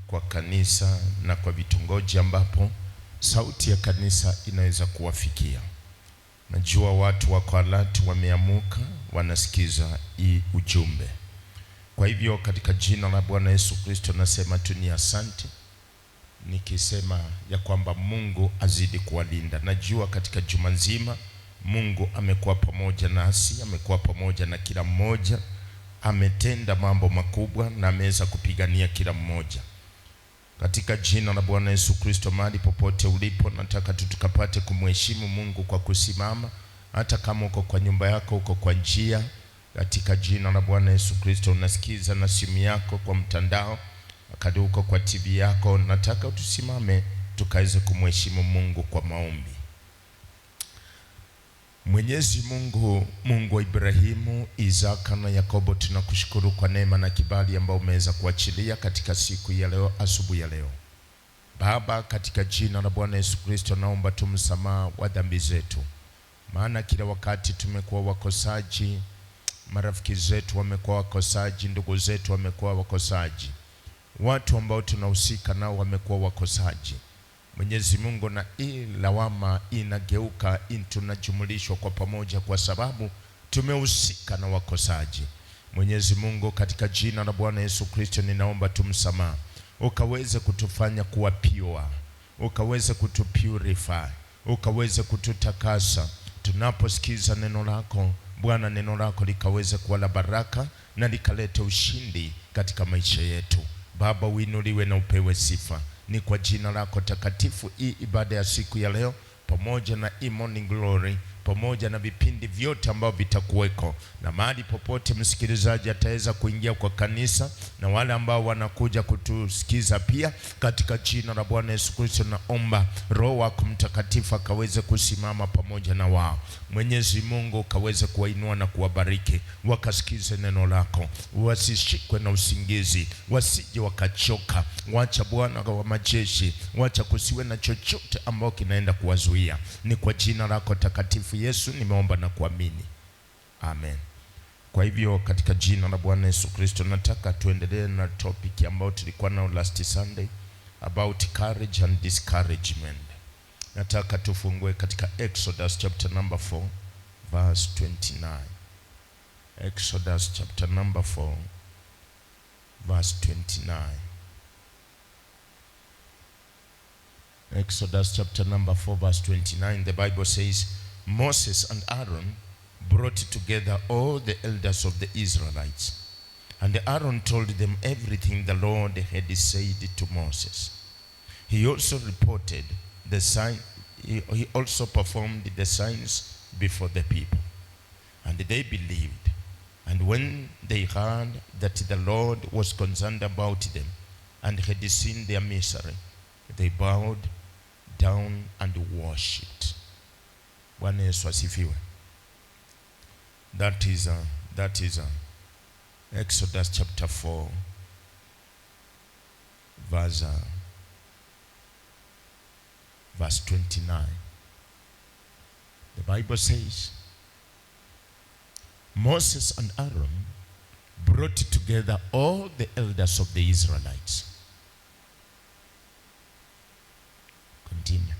kwa kanisa na kwa vitongoji ambapo sauti ya kanisa inaweza kuwafikia. Najua watu wako alert, wameamuka, wanasikiza hii ujumbe. Kwa hivyo katika jina la Bwana Yesu Kristo nasema tu ni asante, nikisema ya kwamba Mungu azidi kuwalinda. Najua katika juma nzima Mungu amekuwa pamoja nasi, amekuwa pamoja na kila mmoja, ametenda mambo makubwa na ameweza kupigania kila mmoja. Katika jina la Bwana Yesu Kristo, mahali popote ulipo, nataka tukapate kumheshimu Mungu kwa kusimama, hata kama uko kwa nyumba yako, uko kwa njia. Katika jina la Bwana Yesu Kristo, unasikiza na simu yako kwa mtandao, wakati uko kwa TV yako, nataka tusimame tukaweze kumheshimu Mungu kwa maombi. Mwenyezi Mungu, Mungu wa Ibrahimu, Isaka na Yakobo, tunakushukuru kwa neema na kibali ambao umeweza kuachilia katika siku ya leo, asubuhi ya leo. Baba, katika jina la Bwana Yesu Kristo, naomba tumsamaha wa dhambi zetu, maana kila wakati tumekuwa wakosaji, marafiki zetu wamekuwa wakosaji, ndugu zetu wamekuwa wakosaji, watu ambao tunahusika nao wamekuwa wakosaji. Mwenyezi Mungu, na hii lawama inageuka, tunajumulishwa kwa pamoja kwa sababu tumehusika na wakosaji. Mwenyezi Mungu, katika jina la Bwana Yesu Kristo, ninaomba tumsamaha, ukaweze kutufanya kuwa pure, ukaweze kutupurify, ukaweze kututakasa. Tunaposikiza neno lako Bwana, neno lako likaweze kuwa la baraka na likalete ushindi katika maisha yetu. Baba, uinuliwe na upewe sifa. Ni kwa jina lako takatifu hii ibada ya siku ya leo, pamoja na morning glory, pamoja na vipindi vyote ambavyo vitakuweko, na mahali popote msikilizaji ataweza kuingia kwa kanisa, na wale ambao wanakuja kutusikiza pia, katika jina la Bwana Yesu Kristo naomba Roho wako Mtakatifu akaweze kusimama pamoja na wao. Mwenyezi Mungu, kaweze kuwainua na kuwabariki, wakasikize neno lako, wasishikwe na usingizi, wasije wakachoka. Wacha Bwana wa majeshi, wacha kusiwe na chochote ambao kinaenda kuwazuia. Ni kwa jina lako takatifu Yesu nimeomba na kuamini, amen. Kwa hivyo katika jina la Bwana Yesu Kristo, nataka tuendelee na topic ambayo tulikuwa nao last Sunday about courage and discouragement. Nataka tufungue katika Exodus chapter number 4 verse 29. Exodus chapter number 4 verse 29. Exodus chapter number 4 verse 29. The Bible says, Moses and Aaron brought together all the elders of the Israelites, and Aaron told them everything the Lord had said to Moses. He also reported the sign. He also performed the signs before the people, and they believed. And when they heard that the Lord was concerned about them and had seen their misery, they bowed down and worshipped. Bwana Yesu asifiwe. That is Exodus chapter 4 verse 29. The Bible says, Moses and Aaron brought together all the elders of the Israelites. Continue.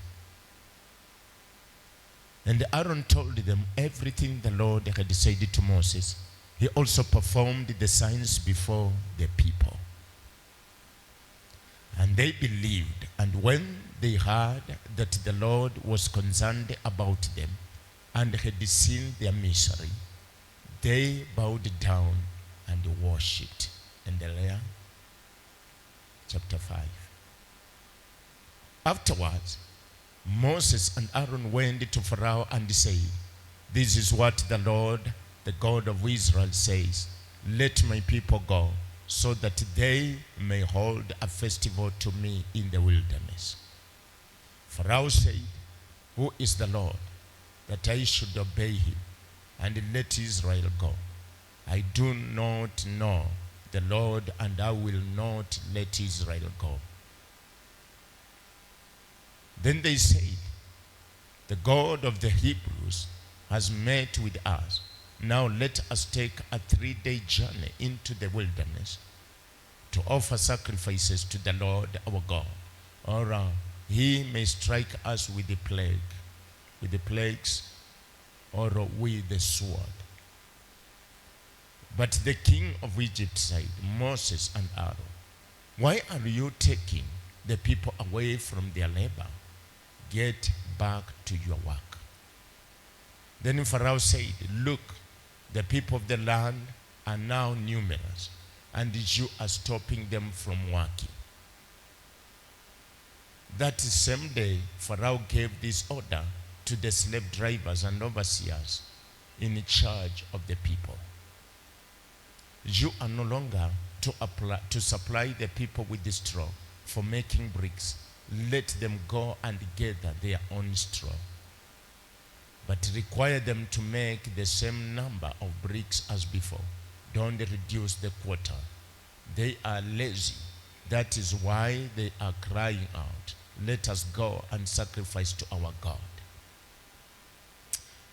And Aaron told them everything the Lord had said to Moses. He also performed the signs before the people. And they believed. And when they heard that the Lord was concerned about them and had seen their misery, they bowed down and worshipped. Endelea. Chapter 5. Afterwards, Moses and Aaron went to Pharaoh and said, This is what the Lord, the God of Israel, says. Let my people go, so that they may hold a festival to me in the wilderness. Pharaoh said, Who is the Lord, that I should obey him and let Israel go? I do not know the Lord, and I will not let Israel go. Then they said, The God of the Hebrews has met with us. Now let us take a 3-day journey into the wilderness to offer sacrifices to the Lord our God, or he may strike us with the plagues, or with the sword. But the king of Egypt said, Moses and Aaron, why are you taking the people away from their labor? Get back to your work. Then Pharaoh said, look, the people of the land are now numerous, and you are stopping them from working. That same day, Pharaoh gave this order to the slave drivers and overseers in charge of the people. You are no longer to supply the people with the straw for making bricks. Let them go and gather their own straw. But require them to make the same number of bricks as before. Don't reduce the quota. They are lazy. That is why they are crying out, let us go and sacrifice to our God.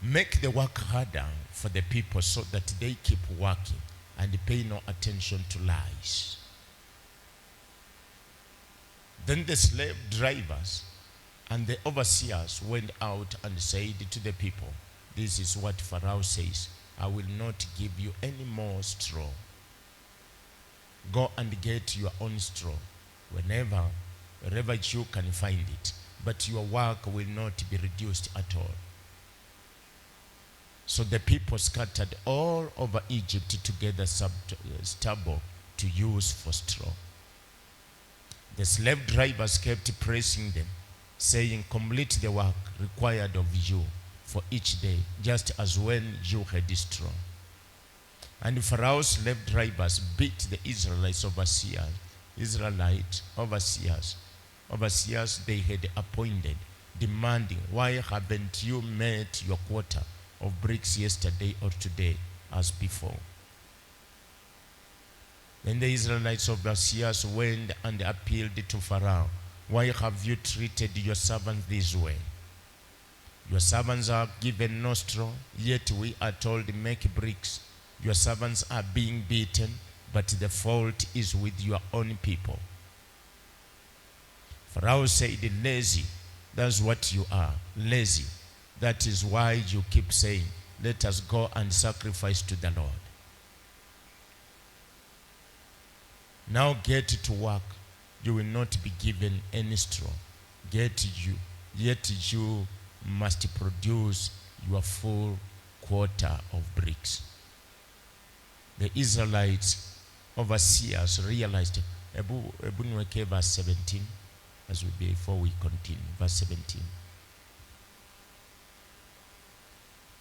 Make the work harder for the people so that they keep working and pay no attention to lies. Then the slave drivers and the overseers went out and said to the people, this is what Pharaoh says, I will not give you any more straw. Go and get your own straw wherever you can find it, but your work will not be reduced at all. So the people scattered all over Egypt to gather stubble to use for straw. The slave drivers kept pressing them, saying, complete the work required of you for each day, just as when you had straw. And Pharaoh's slave drivers beat the Israelites overseers they had appointed, demanding, why haven't you met your quota of bricks yesterday or today as before? Then the Israelites overseers went and appealed to Pharaoh, why have you treated your servants this way? Your servants are given no straw, yet we are told make bricks. Your servants are being beaten, but the fault is with your own people. Pharaoh said, lazy, that's what you are, lazy. That is why you keep saying, let us go and sacrifice to the Lord. Now get to work. You will not be given any straw. Yet you must produce your full quota of bricks. The Israelites overseers realized, verse 17, as we before we continue, verse 17.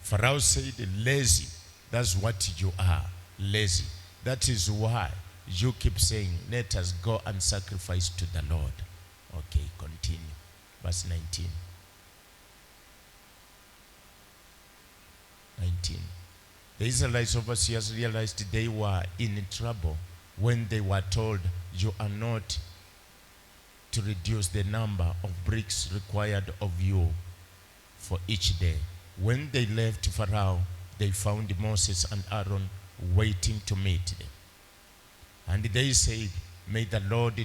Pharaoh said, lazy, that's what you are, lazy. That is why you keep saying, let us go and sacrifice to the Lord. Okay, continue. Verse 19. 19. The Israelites overseers realized they were in trouble when they were told, you are not to reduce the number of bricks required of you for each day. When they left Pharaoh, they found Moses and Aaron waiting to meet them. And they said, may the Lord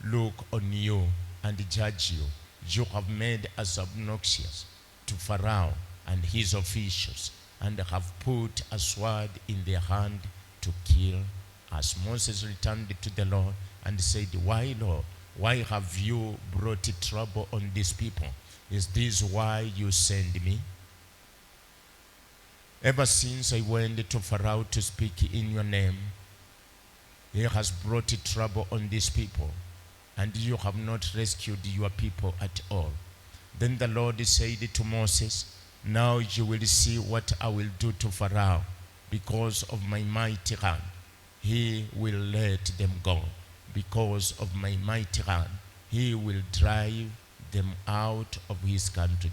look on you and judge you. You have made us obnoxious to Pharaoh and his officials, and have put a sword in their hand to kill us. Moses returned to the Lord and said, why, Lord? Why have you brought trouble on these people? Is this why you send me? Ever since I went to Pharaoh to speak in your name, he has brought trouble on these people, and you have not rescued your people at all. Then the Lord said to Moses, now you will see what I will do to Pharaoh. Because of my mighty hand, he will let them go. Because of my mighty hand, he will drive them out of his country.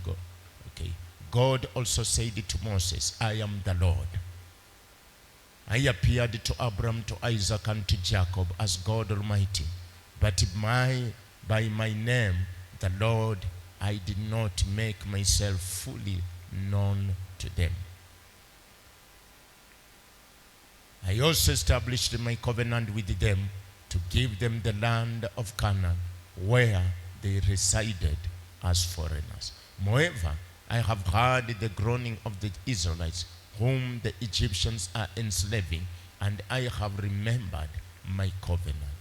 Okay. God also said to Moses, I am the Lord. I appeared to Abraham, to Isaac, and to Jacob as God Almighty. But by my name, the Lord, I did not make myself fully known to them. I also established my covenant with them to give them the land of Canaan, where they resided as foreigners. Moreover, I have heard the groaning of the Israelites, whom the Egyptians are enslaving, and I have remembered my covenant.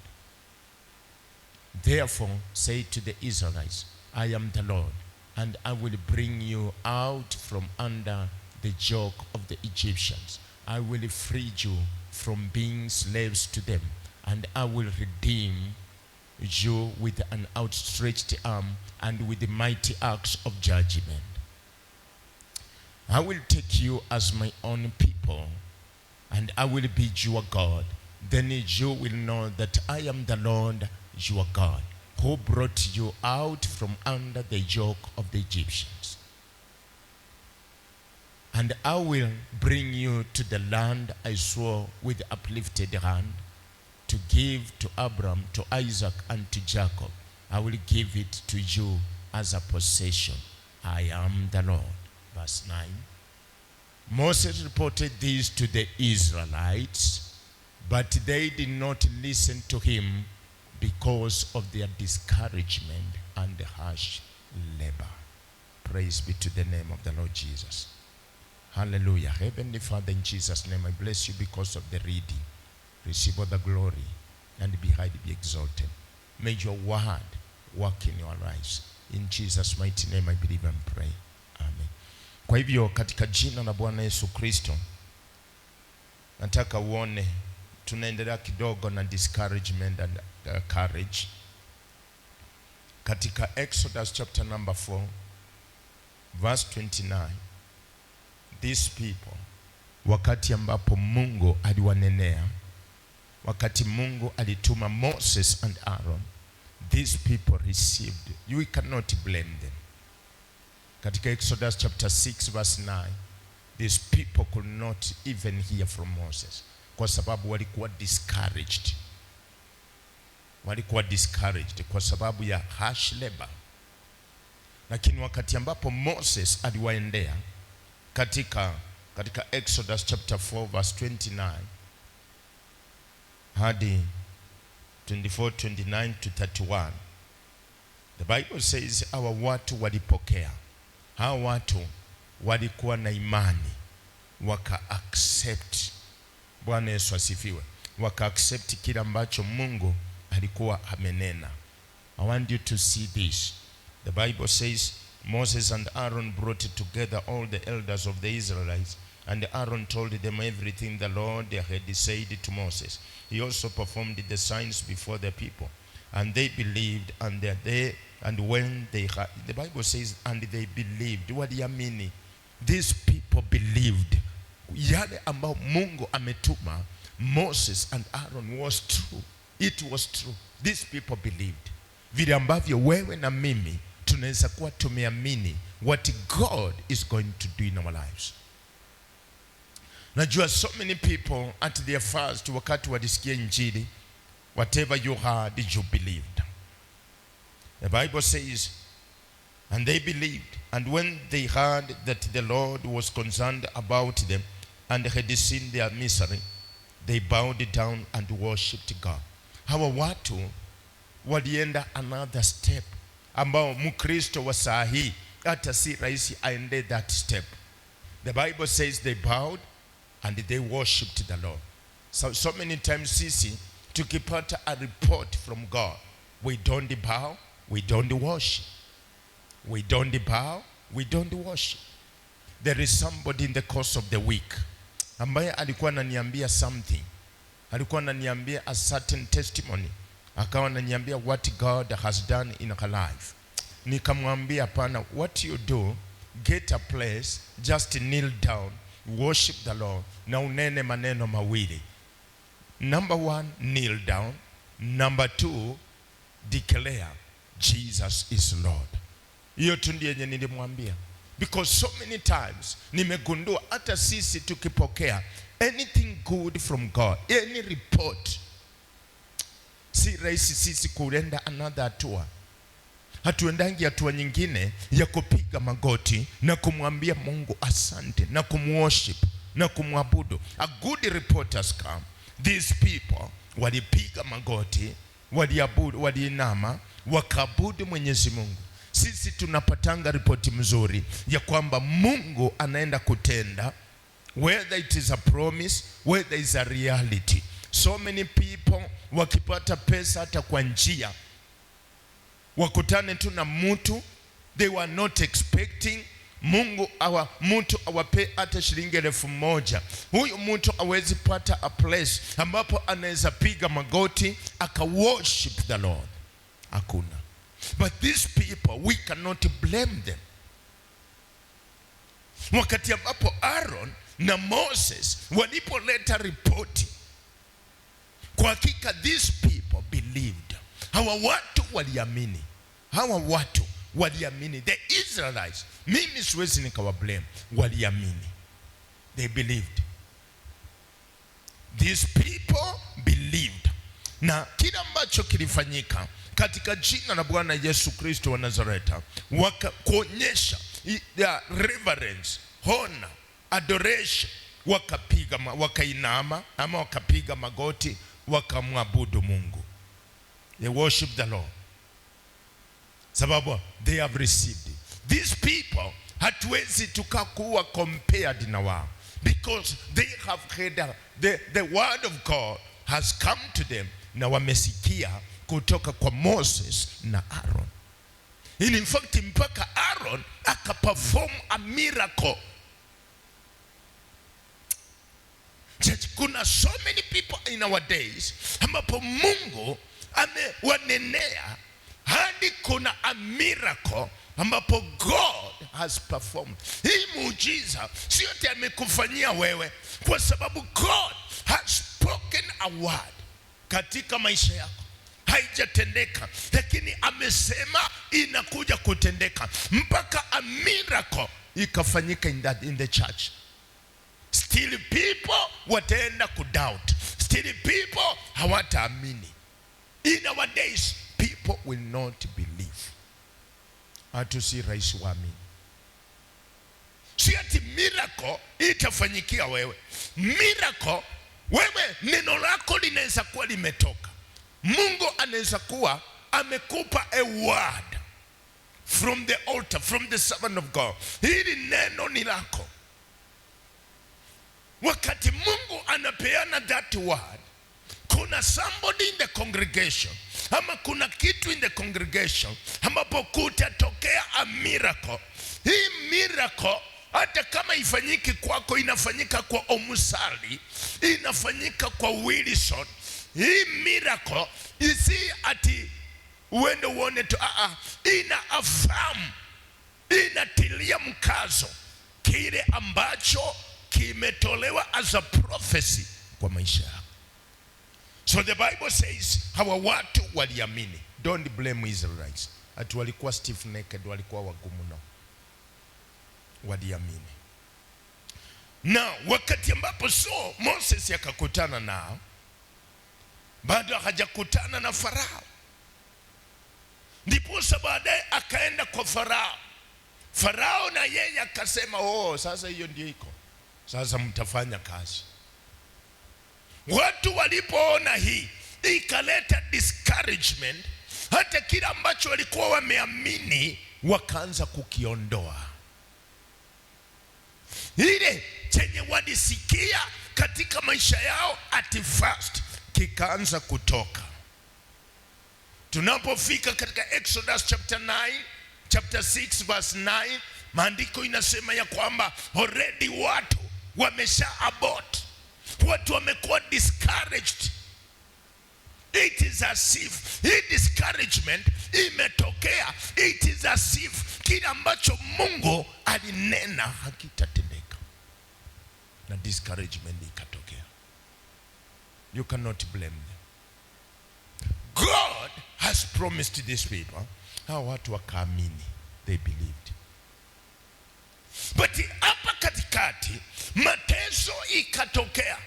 Therefore say to the Israelites, I am the Lord, and I will bring you out from under the yoke of the Egyptians. I will free you from being slaves to them, and I will redeem you with an outstretched arm and with the mighty axe of judgment. I will take you as my own people, and I will be your God. Then you will know that I am the Lord your God, who brought you out from under the yoke of the Egyptians. And I will bring you to the land I swore with uplifted hand to give to Abraham, to Isaac, and to Jacob. I will give it to you as a possession. I am the Lord. Verse 9. Moses reported this to the Israelites, but they did not listen to him because of their discouragement and harsh labor. Praise be to the name of the Lord Jesus. Hallelujah. Heavenly Father, in Jesus' name, I bless you because of the reading. Receive all the glory and be highly be exalted. May your word work in your lives. In Jesus' mighty name I believe and pray. Amen. Kwa hivyo katika jina la Bwana Yesu Kristo, nataka uone tunaendelea kidogo na discouragement and courage. Katika Exodus chapter number 4 verse 29, these people, wakati ambapo Mungu aliwanenea, wakati Mungu alituma Moses and Aaron, these people received. You cannot blame them. Katika Exodus chapter 6 verse 9, these people could not even hear from Moses kwa sababu walikuwa discouraged. Walikuwa discouraged kwa sababu ya harsh labor. Lakini wakati ambapo Moses aliwaendea katika Exodus chapter 4 verse 29 hadi 24, 29 to 31, the Bible says hawa watu walipokea. Hawa watu walikuwa na imani, waka accept. Bwana Yesu asifiwe. Waka accept kile ambacho Mungu alikuwa amenena. I want you to see this. The Bible says Moses and Aaron brought together all the elders of the Israelites, and Aaron told them everything the Lord had said to Moses. He also performed the signs before the people, and they believed, and when they heard, the Bible says, and they believed. Waliamini. These people believed. Yale ambao Mungu ametuma Moses and Aaron was true. It was true. These people believed. Vile ambavyo wewe na mimi tunaweza kuwa tumeamini what God is going to do in our lives. Najua so many people at their first, wakati walisikia injili, whatever you heard, you believed. The Bible says, and they believed, and when they heard that the Lord was concerned about them and had seen their misery, they bowed down and worshipped God. Hawa watu walienda another step ambao Mkristo wa saa hii hata si rahisi aende that step. The Bible says they bowed and they worshipped the Lord. So many times sisi tukipata a report from God, we don't bow, we don't worship. We don't bow, we don't worship. There is somebody in the course of the week ambaye alikuwa ananiambia something. Alikuwa ananiambia a certain testimony. Akawa ananiambia what God has done in her life. Nikamwambia hapana, what you do, get a place, just kneel down, worship the Lord, na unene maneno mawili. Number 1, kneel down. Number 2, declare Jesus is Lord. Hiyo tu ndiyo yenye nilimwambia. Because so many times nimegundua hata sisi tukipokea anything good from God, any report, si rahisi sisi kuenda another hatua. Hatuendangi hatua nyingine ya kupiga magoti na kumwambia Mungu asante na kumworship na kumwabudu. A good report has come. These people walipiga magoti, waliabudu, waliinama, wakaabudu Mwenyezi Mungu. Sisi tunapatanga ripoti mzuri ya kwamba Mungu anaenda kutenda, whether it is a promise, whether it is a reality. So many people wakipata pesa hata kwa njia, wakutane tu na mtu they were not expecting, mtu awape hata shilingi 1,000. Huyu mtu hawezi pata a place ambapo anaweza piga magoti aka worship the Lord. Hakuna. But these people, we cannot blame them. Wakati ambapo Aaron na Moses walipoleta ripoti, kwa hakika these people believed. Hawa watu waliamini. The Israelites, mimi siwezi nikawa blame, waliamini. They believed. These people believed. Na kila ambacho kilifanyika katika jina la Bwana Yesu Kristo wa Nazareta, wakaonyesha reverence, honor, adoration, wakainama ama wakapiga magoti, wakamwabudu Mungu. They worship the Lord. Sababu they have received it. These people hatuwezi tukakuwa compared na wao, because they have heard the word of God has come to them, na wamesikia kutoka kwa Moses na Aaron. In fact, mpaka Aaron akaperform a miracle. Kuna so many people in our days ambapo Mungu amewanenea hadi kuna a miracle ambapo God has performed. Hii muujiza sio ati amekufanyia wewe, kwa sababu God has spoken a word katika maisha yako. Haijatendeka, lakini amesema inakuja kutendeka, mpaka a miracle ikafanyika in the church. Still people wataenda kudoubt, still people hawataamini. In our days people will not believe. Hatusi rahisi waamini. Si ati miracle itafanyikia wewe. Miracle, wewe neno lako linaweza kuwa limetoka, Mungu anaweza kuwa amekupa a word from the altar, from the servant of God. Hili neno ni lako. Wakati Mungu anapeana that word, kuna somebody in the congregation, ama kuna kitu in the congregation ambapo kutatokea a miracle. Hii miracle hata kama ifanyiki kwako, inafanyika kwa Omusali, inafanyika kwa Wilson. Hii miracle isi ati uende uone tu, ina affirm, inatilia mkazo kile ambacho kimetolewa as a prophecy kwa maisha yako. So the Bible says hawa watu waliamini. Don't blame Israelites. Ati walikuwa stiff necked, walikuwa wagumu, no. Waliamini. Na wakati ambapo Moses akakutana nao, bado hajakutana na Farao. Ndipo baadaye akaenda kwa Farao. Farao na yeye akasema, sasa hiyo ndio iko. Sasa mtafanya kazi. Watu walipoona hii, ikaleta discouragement. Hata kila ambacho walikuwa wameamini wakaanza kukiondoa. Ile chenye walisikia katika maisha yao at first kikaanza kutoka. Tunapofika katika Exodus chapter 6 verse 9, maandiko inasema ya kwamba already watu wamesha abort. Watu wamekuwa discouraged. It is as if hii discouragement imetokea. It is as if kile ambacho Mungu alinena hakitatendeka, na discouragement ikatokea. You cannot blame them. God has promised these people. Hawa watu wakaamini, they believed. But hapa katikati mateso ikatokea.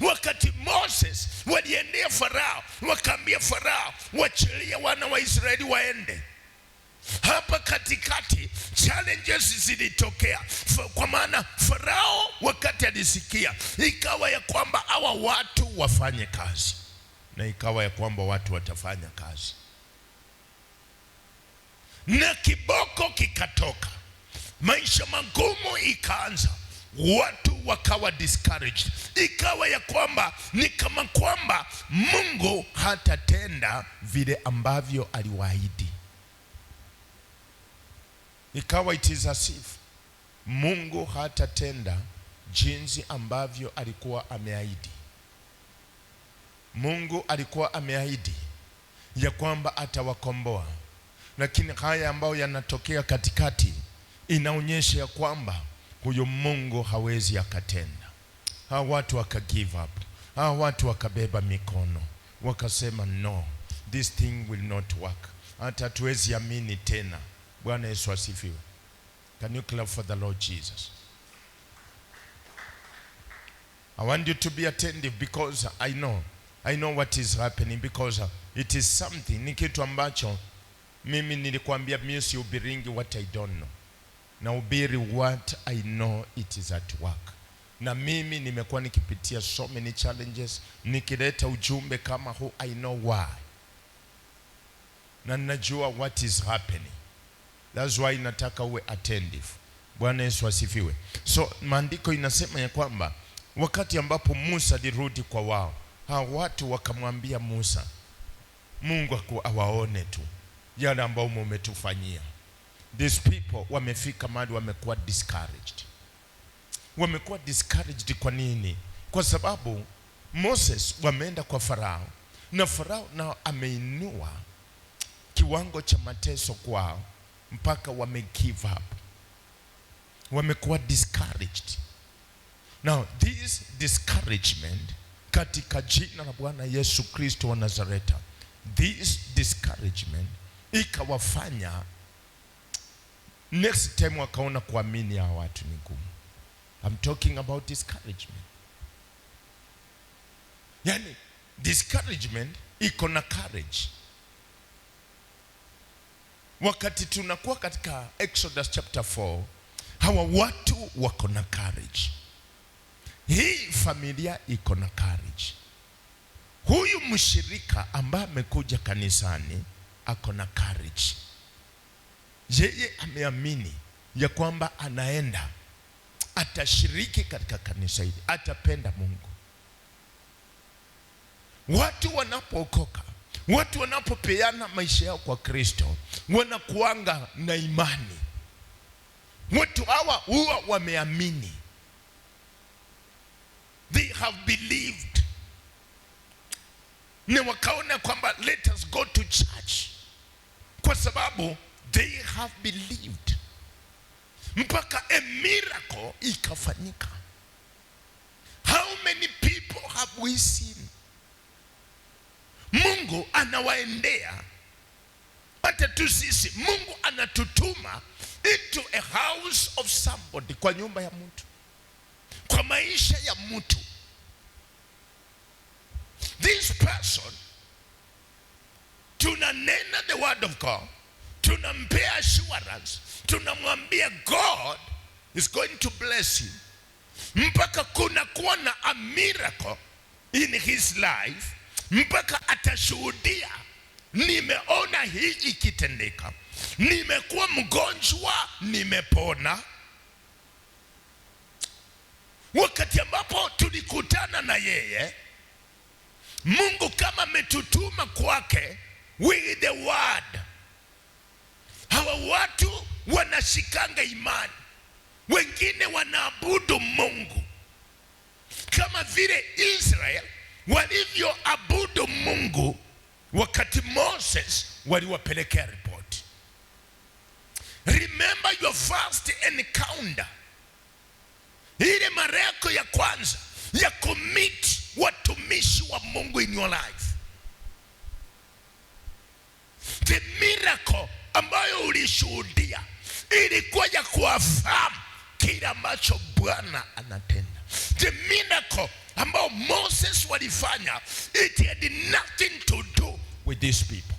Wakati Moses waliendea Farao, wakaambia Farao wachilie wana wa Israeli waende. Hapa katikati challenges zilitokea, kwa maana Farao wakati alisikia, ikawa ya kwamba hawa watu wafanye kazi, na ikawa ya kwamba watu watafanya kazi, na kiboko kikatoka, maisha magumu ikaanza, watu wakawa discouraged, ikawa ya kwamba ni kama kwamba Mungu hatatenda vile ambavyo aliwaahidi. Ikawa it is as if Mungu hatatenda jinsi ambavyo alikuwa ameahidi. Mungu alikuwa ameahidi ya kwamba atawakomboa, lakini haya ambayo yanatokea katikati inaonyesha ya kwamba huyo Mungu hawezi akatenda. Hawa watu waka give up, hawa watu wakabeba mikono, wakasema no, this thing will not work, hata tuwezi amini tena. Bwana Yesu asifiwe. Can you clap for the Lord Jesus? I want you to be attentive because I know what is happening, because it is something, ni kitu ambacho mimi nilikwambia mimi si ubiringi what I don't know, na ubiri what I know it is at work. Na mimi nimekuwa nikipitia so many challenges, nikileta ujumbe kama huu, I know why, na najua what is happening. That's why nataka uwe attentive. Bwana Yesu asifiwe. So maandiko inasema ya kwamba wakati ambapo Musa alirudi kwa wao, hao watu wakamwambia Musa, Mungu awaone tu yale ambao umetufanyia. These people wamefika mahali wamekuwa discouraged. Wamekuwa discouraged kwa nini? Kwa sababu Moses wameenda kwa Farao, na Farao nao ameinua kiwango cha mateso kwao mpaka wame give up. Wamekuwa discouraged. Now this discouragement, katika jina la Bwana Yesu Kristo wa Nazareta, this discouragement ikawafanya next time wakaona kuamini ya watu ni ngumu. I'm talking about discouragement. Yani discouragement iko na courage. Wakati tunakuwa katika Exodus chapter 4, hawa watu wako na courage. Hii familia iko na courage. Huyu mshirika ambaye amekuja kanisani ako na courage. Yeye ameamini ya kwamba anaenda atashiriki katika kanisa hili, atapenda Mungu. Watu wanapookoka, watu wanapopeana maisha yao kwa Kristo, wanakuanga na imani. Watu hawa huwa wameamini. They have believed. Na wakaona kwamba let us go to church, kwa sababu they have believed. Mpaka a miracle ikafanyika. How many people have we seen? Mungu anawaendea. Hata tu sisi Mungu anatutuma into a house of somebody, kwa nyumba ya mtu, kwa maisha ya mtu. This person, tunanena the word of God, tunampea assurance, tunamwambia God is going to bless him, mpaka kuna kuwa na a miracle in his life, mpaka atashuhudia, nimeona hii ikitendeka, nimekuwa mgonjwa, nimepona. Wakati ambapo tulikutana na yeye, Mungu kama ametutuma kwake with the word, hawa watu wanashikanga imani. Wengine wanaabudu Mungu kama vile Israel walivyoabudu Mungu wakati Moses waliwapelekea report. Remember your first encounter, ile mara yako ya kwanza ya commit watumishi wa Mungu in your life. The miracle ambayo ulishuhudia ilikuwa ya kuafahamu kile ambacho Bwana anatenda. The miracle ambayo Moses walifanya, it had nothing to do with these people.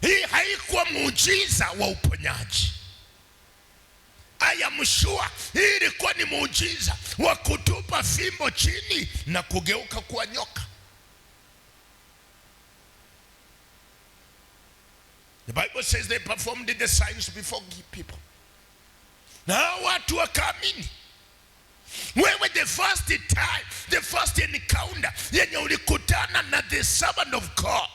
Hii haikuwa muujiza wa uponyaji. I am sure hii ilikuwa ni muujiza wa kutupa fimbo chini na kugeuka kuwa nyoka. The Bible says they performed the signs before people. Na watu wakaamini. Wewe the first time, the first encounter yenye ulikutana na the servant of God,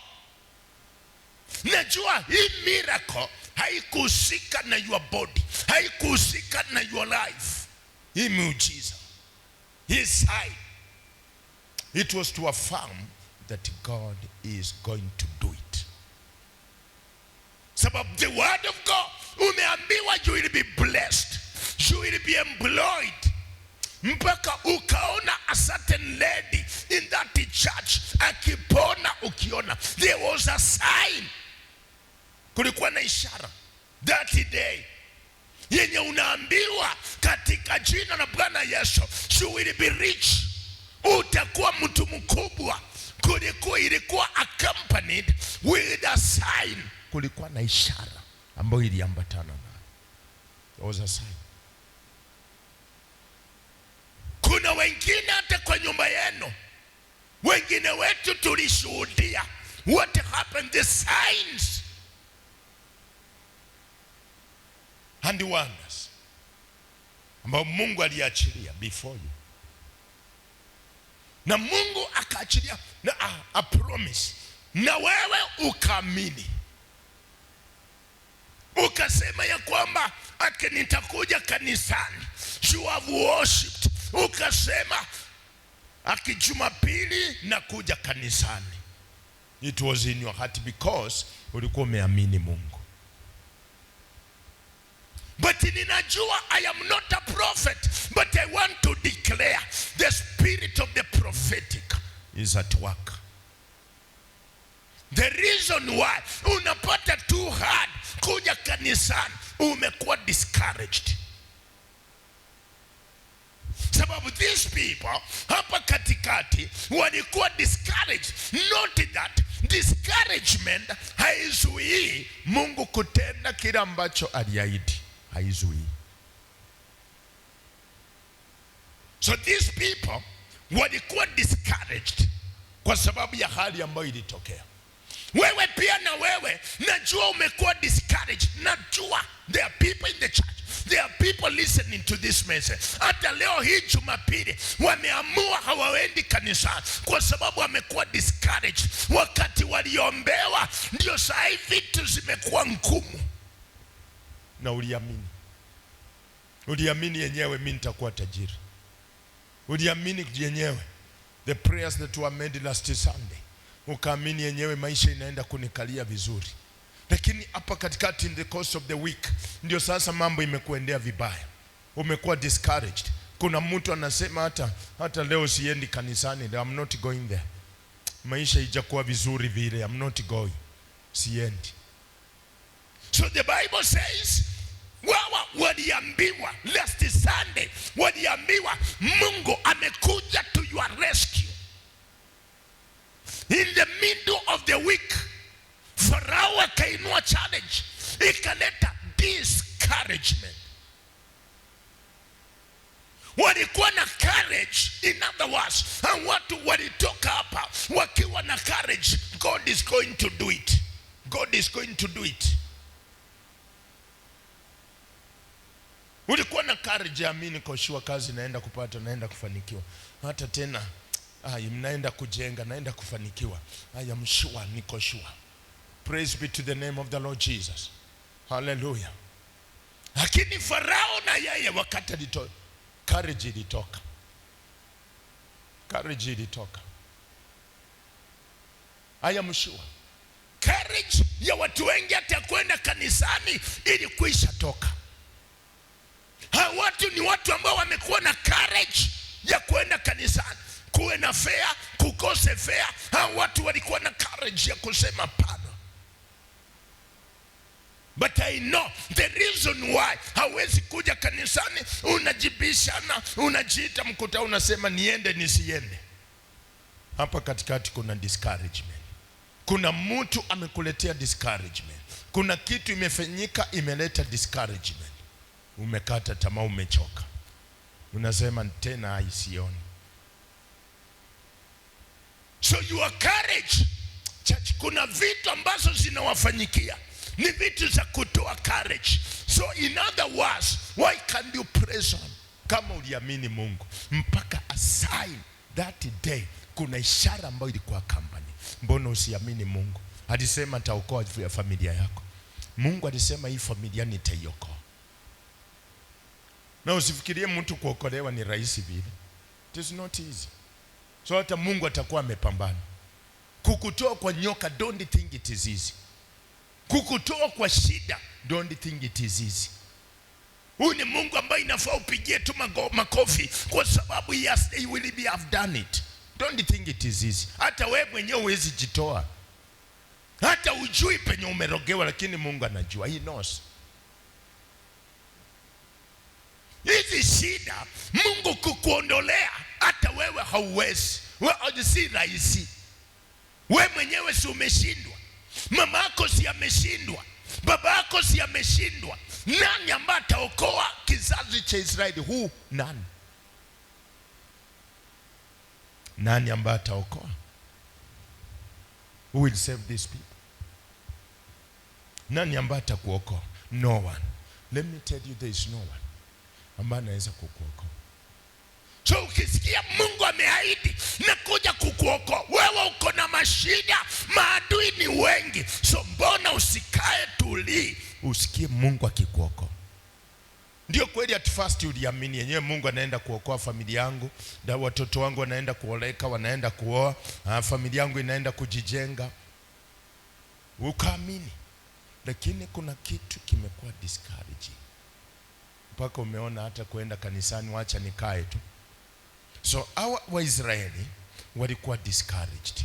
najua hii miracle haikuhusika na your body, haikuhusika na your life. Hii muujiza, hii sign, it was to affirm that God is going to do it. Sababu the word of God, umeambiwa you will be blessed, you will be employed. Mpaka ukaona a certain lady in that church akipona. Ukiona there was a sign, kulikuwa na ishara that day yenye unaambiwa katika jina la Bwana Yesu, you will be rich, utakuwa mtu mkubwa. Ilikuwa accompanied with a sign, kulikuwa na ishara ambayo iliambatana nayo. There was a sign. Kuna wengine hata kwa nyumba yenu, wengine wetu tulishuhudia what happened, the signs and wonders ambao Mungu aliachilia before you. Na Mungu akaachilia na a promise, na wewe ukaamini, ukasema ya kwamba nitakuja kanisani. You have worshipped, ukasema Jumapili na kuja kanisani. It was in your heart because ulikuwa umeamini Mungu. But ninajua I am not a prophet, but I want to declare the spirit of the prophetic is at work. The reason why unapata too hard kuja kanisani, umekuwa discouraged. Sababu these people hapa katikati walikuwa discouraged. Note that discouragement haizuii Mungu kutenda kile ambacho aliahidi, haizuii. So these people walikuwa discouraged kwa sababu ya hali ambayo ilitokea. Wewe pia na wewe najua umekuwa discouraged. Najua there are people in the church, there are people listening to this message. Hata leo hii Jumapili wameamua hawaendi kanisani kwa sababu wamekuwa discouraged. Wakati waliombewa ndio sasa hivi vitu zimekuwa ngumu. Na uliamini yenyewe mimi nitakuwa tajiri. Uliamini yenyewe the prayers that were made last Sunday, ukaamini yenyewe maisha inaenda kunikalia vizuri. Lakini hapa katikati in the course of the week ndio sasa mambo imekuendea vibaya. Umekuwa discouraged. Kuna mtu anasema hata leo siendi kanisani, I'm not going there. Maisha haijakuwa vizuri vile, I'm not going. Siendi. So the Bible says waliambiwa last Sunday, waliambiwa Mungu amekuja to your rescue. In the middle of the week, Farao akainua challenge, ikaleta discouragement. Walikuwa na courage, in other words, watu walitoka hapa wakiwa na courage. God is going to do it. God is going to do it. Ulikuwa na courage, amini kwa sure kazi naenda kupata, naenda kufanikiwa. Hata tena mnaenda kujenga, naenda kufanikiwa. I am sure, niko sure. Praise be to the name of the Lord Jesus. Hallelujah. Lakini Farao na yeye wakati alitoka, courage ilitoka. Courage ilitoka. I am sure courage ya watu wengi hata kwenda kanisani ilikwisha toka. Hawa watu ni watu ambao wamekuwa na courage ya kwenda kanisani. Kuwe na fare, kukose fare, hawa watu walikuwa na courage ya kusema pana. But I know the reason why hawezi kuja kanisani. Unajibishana, unajiita mkutano, unasema niende nisiende. Hapa katikati kuna discouragement. Kuna mtu amekuletea discouragement. Kuna kitu imefanyika imeleta discouragement. Umekata tamaa, umechoka. Unasema tena haisioni. So your courage, church, kuna vitu ambazo zinawafanyikia ni vitu za kutoa courage. So in other words, why can't you praise on? Kama uliamini Mungu mpaka assign that day, kuna ishara ambayo ilikuwa company. Mbona usiamini Mungu? Alisema nitaokoa familia yako. Mungu alisema hii familia nitaiokoa. Na usifikirie mtu kuokolewa ni rahisi vile. It is not easy. So hata Mungu atakuwa amepambana. Kukutoa kwa nyoka, don't think it is easy. Kukutoa kwa shida, don't think it is easy. Huyu ni Mungu ambaye inafaa upigie tu makofi kwa sababu he will have done it. Don't think it is easy. Hata wewe mwenyewe huwezi jitoa. Hata ujui penye umerogewa, lakini Mungu anajua. He knows. Hizi shida Mungu kukuondolea, hata wewe hauwezi. Wewe si rahisi. Wewe mwenyewe si umeshindwa. Mama yako si ameshindwa. Baba yako si ameshindwa. Nani ambaye ataokoa kizazi cha Israeli? Who? Nani? Nani ambaye ataokoa? Who will save these people? Nani ambaye atakuokoa? No one. Let me tell you, there is no one ambaye anaweza kukuokoa. So ukisikia Mungu ameahidi na kuja kukuokoa, wewe uko na mashida, maadui ni wengi. So mbona usikae tuli usikie Mungu akikuokoa? Ndio kweli at first uliamini yenyewe Mungu anaenda kuokoa familia yangu, na watoto wangu wanaenda kuoleka, wanaenda kuoa, familia yangu inaenda kujijenga. Ukaamini. Lakini kuna kitu kimekuwa discouraging. Mpaka umeona hata kuenda kanisani wacha nikae tu. So hawa Waisraeli walikuwa discouraged.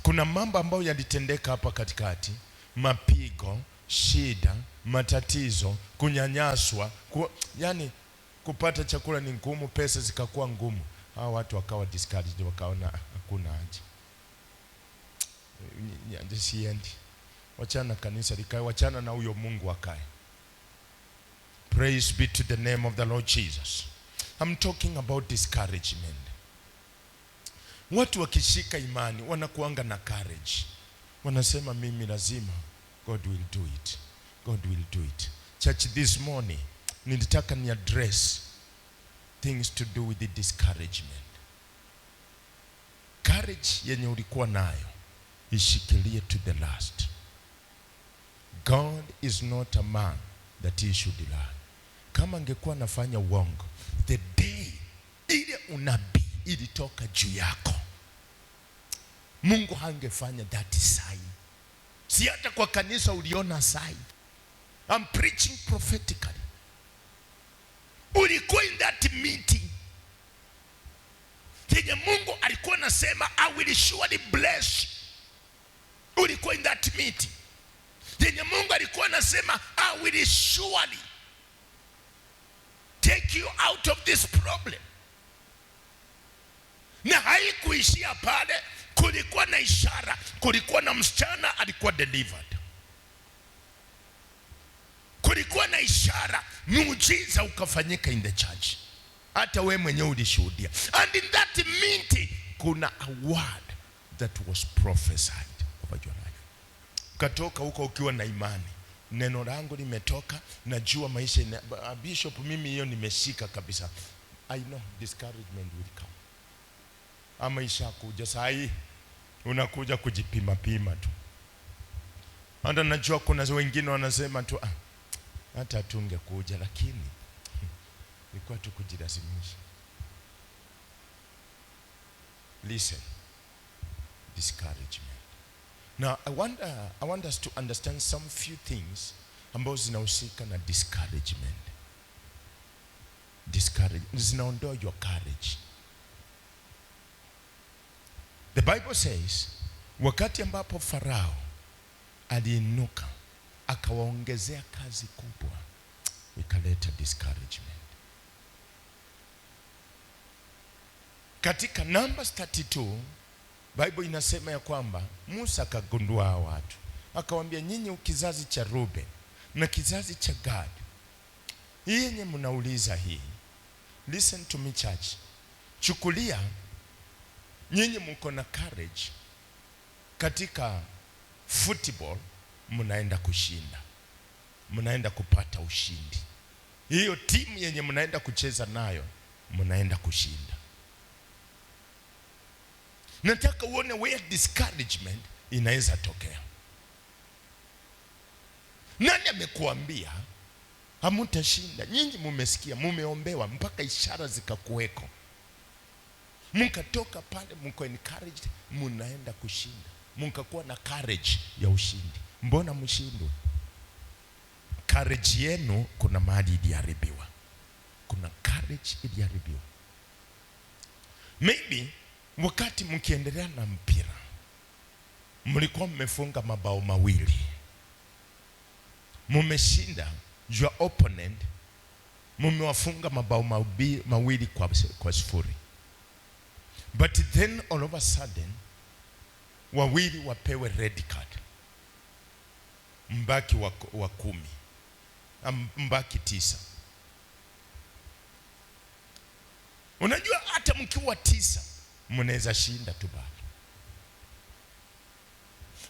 Kuna mambo ambayo yalitendeka hapa katikati, mapigo, shida, matatizo, kunyanyaswa, yani kupata chakula ni ngumu, pesa zikakuwa ngumu. Hawa watu wakawa discouraged, wakaona hakuna haja. Siendi. Wachana kanisa likae, wachana na huyo Mungu akae. Praise be to the name of the Lord Jesus. I'm talking about discouragement. Watu wakishika imani wanakuanga na courage. Wanasema mimi lazima, God will do it. God will do it. Church, this morning nilitaka ni address things to do with the discouragement. Courage yenye ulikuwa nayo ishikilie to the last. God is not a man that he should lie. Kama angekuwa nafanya uongo, the day ile unabii ilitoka juu yako, Mungu hangefanya that sign. Si hata kwa kanisa uliona sign. I'm preaching prophetically. Ulikuwa in that meeting. Yenye Mungu alikuwa nasema I will surely bless. Ulikuwa in that meeting. Yenye Mungu alikuwa nasema I will surely take you out of this problem. Na haikuishia pale, kulikuwa na ishara, kulikuwa na msichana alikuwa delivered. Kulikuwa na ishara, muujiza ukafanyika in the church. Hata wewe mwenyewe ulishuhudia. And in that meeting kuna a word that was prophesied over your life. Ukatoka huko ukiwa na imani. Neno langu limetoka, najua maisha Bishop, mimi hiyo nimeshika kabisa. I know discouragement will come. Ama ishakuja saa hii unakuja kujipima pima tu. Hata najua kuna wengine wanasema tu hata tungekuja, lakini ilikuwa tu kujilazimisha. Listen, discouragement. Now I want us to understand some few things ambazo zinahusika na discouragement. Discouragement zinaondoa your courage. The Bible says wakati ambapo Farao aliinuka akawaongezea kazi kubwa, ikaleta discouragement. Katika Numbers 32 Bible inasema ya kwamba Musa akagundua hao watu, akawaambia, nyinyi kizazi cha Ruben na kizazi cha Gad, hii yenye mnauliza hii, listen to me church, chukulia nyinyi mko na courage katika football, mnaenda kushinda, mnaenda kupata ushindi. Hiyo timu yenye mnaenda kucheza nayo mnaenda kushinda. Nataka uone where discouragement inaweza tokea. Nani amekuambia hamutashinda? Nyinyi mumesikia, mumeombewa mpaka ishara zikakuweko, mkatoka pale, mko encouraged, mnaenda kushinda, mkakuwa na courage ya ushindi. Mbona mshindwe? Courage yenu kuna mahali iliharibiwa, kuna courage iliharibiwa. Maybe wakati mkiendelea na mpira mlikuwa mmefunga mabao mawili, mumeshinda your opponent, mumewafunga mabao mawili kwa sifuri, but then all of a sudden wawili wapewe red card, mbaki wa 10, mbaki 9. Unajua hata mkiwa 9 mnaweza shinda tu bado,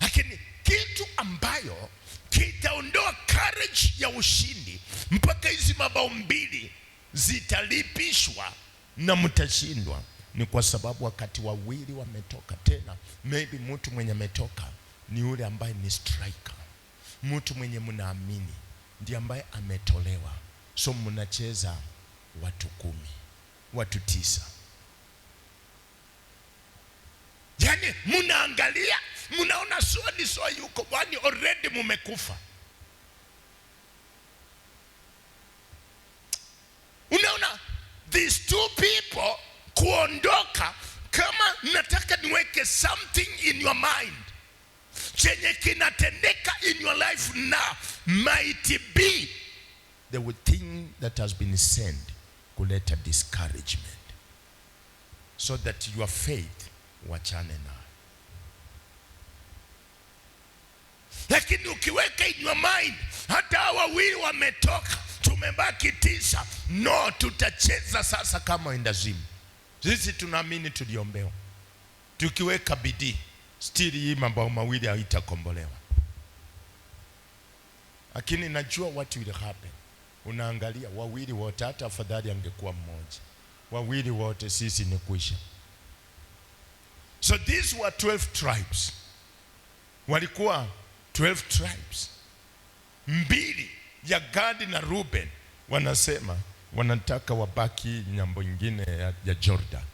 lakini kitu ambayo kitaondoa courage ya ushindi mpaka hizi mabao 2 zitalipishwa na mtashindwa, ni kwa sababu wakati wawili wametoka, tena maybe mtu mwenye ametoka ni yule ambaye ni striker, mtu mwenye mnaamini ndiye ambaye ametolewa, so mnacheza watu 10, watu 9. Yani mnaangalia, mnaona so yuko kwani already mumekufa. Unaona these two people kuondoka, kama nataka niweke something in your mind chenye kinatendeka in your life now, might be the thing that has been sent kuleta discouragement so that your faith wachane na. Lakini ukiweka in your mind, hata wawili wametoka, tumebaki 9, no, tutacheza sasa kama endazimu. Sisi tunaamini tuliombewa, tukiweka bidii still hii mabao mawili haitakombolewa. Lakini najua what will happen. Unaangalia wawili wote, hata afadhali angekuwa mmoja, wawili wote sisi ni kuisha. So these were 12 tribes. Walikuwa 12 tribes. 2 ya Gad na Ruben wanasema wanataka wabaki nyambo nyingine ya Jordan.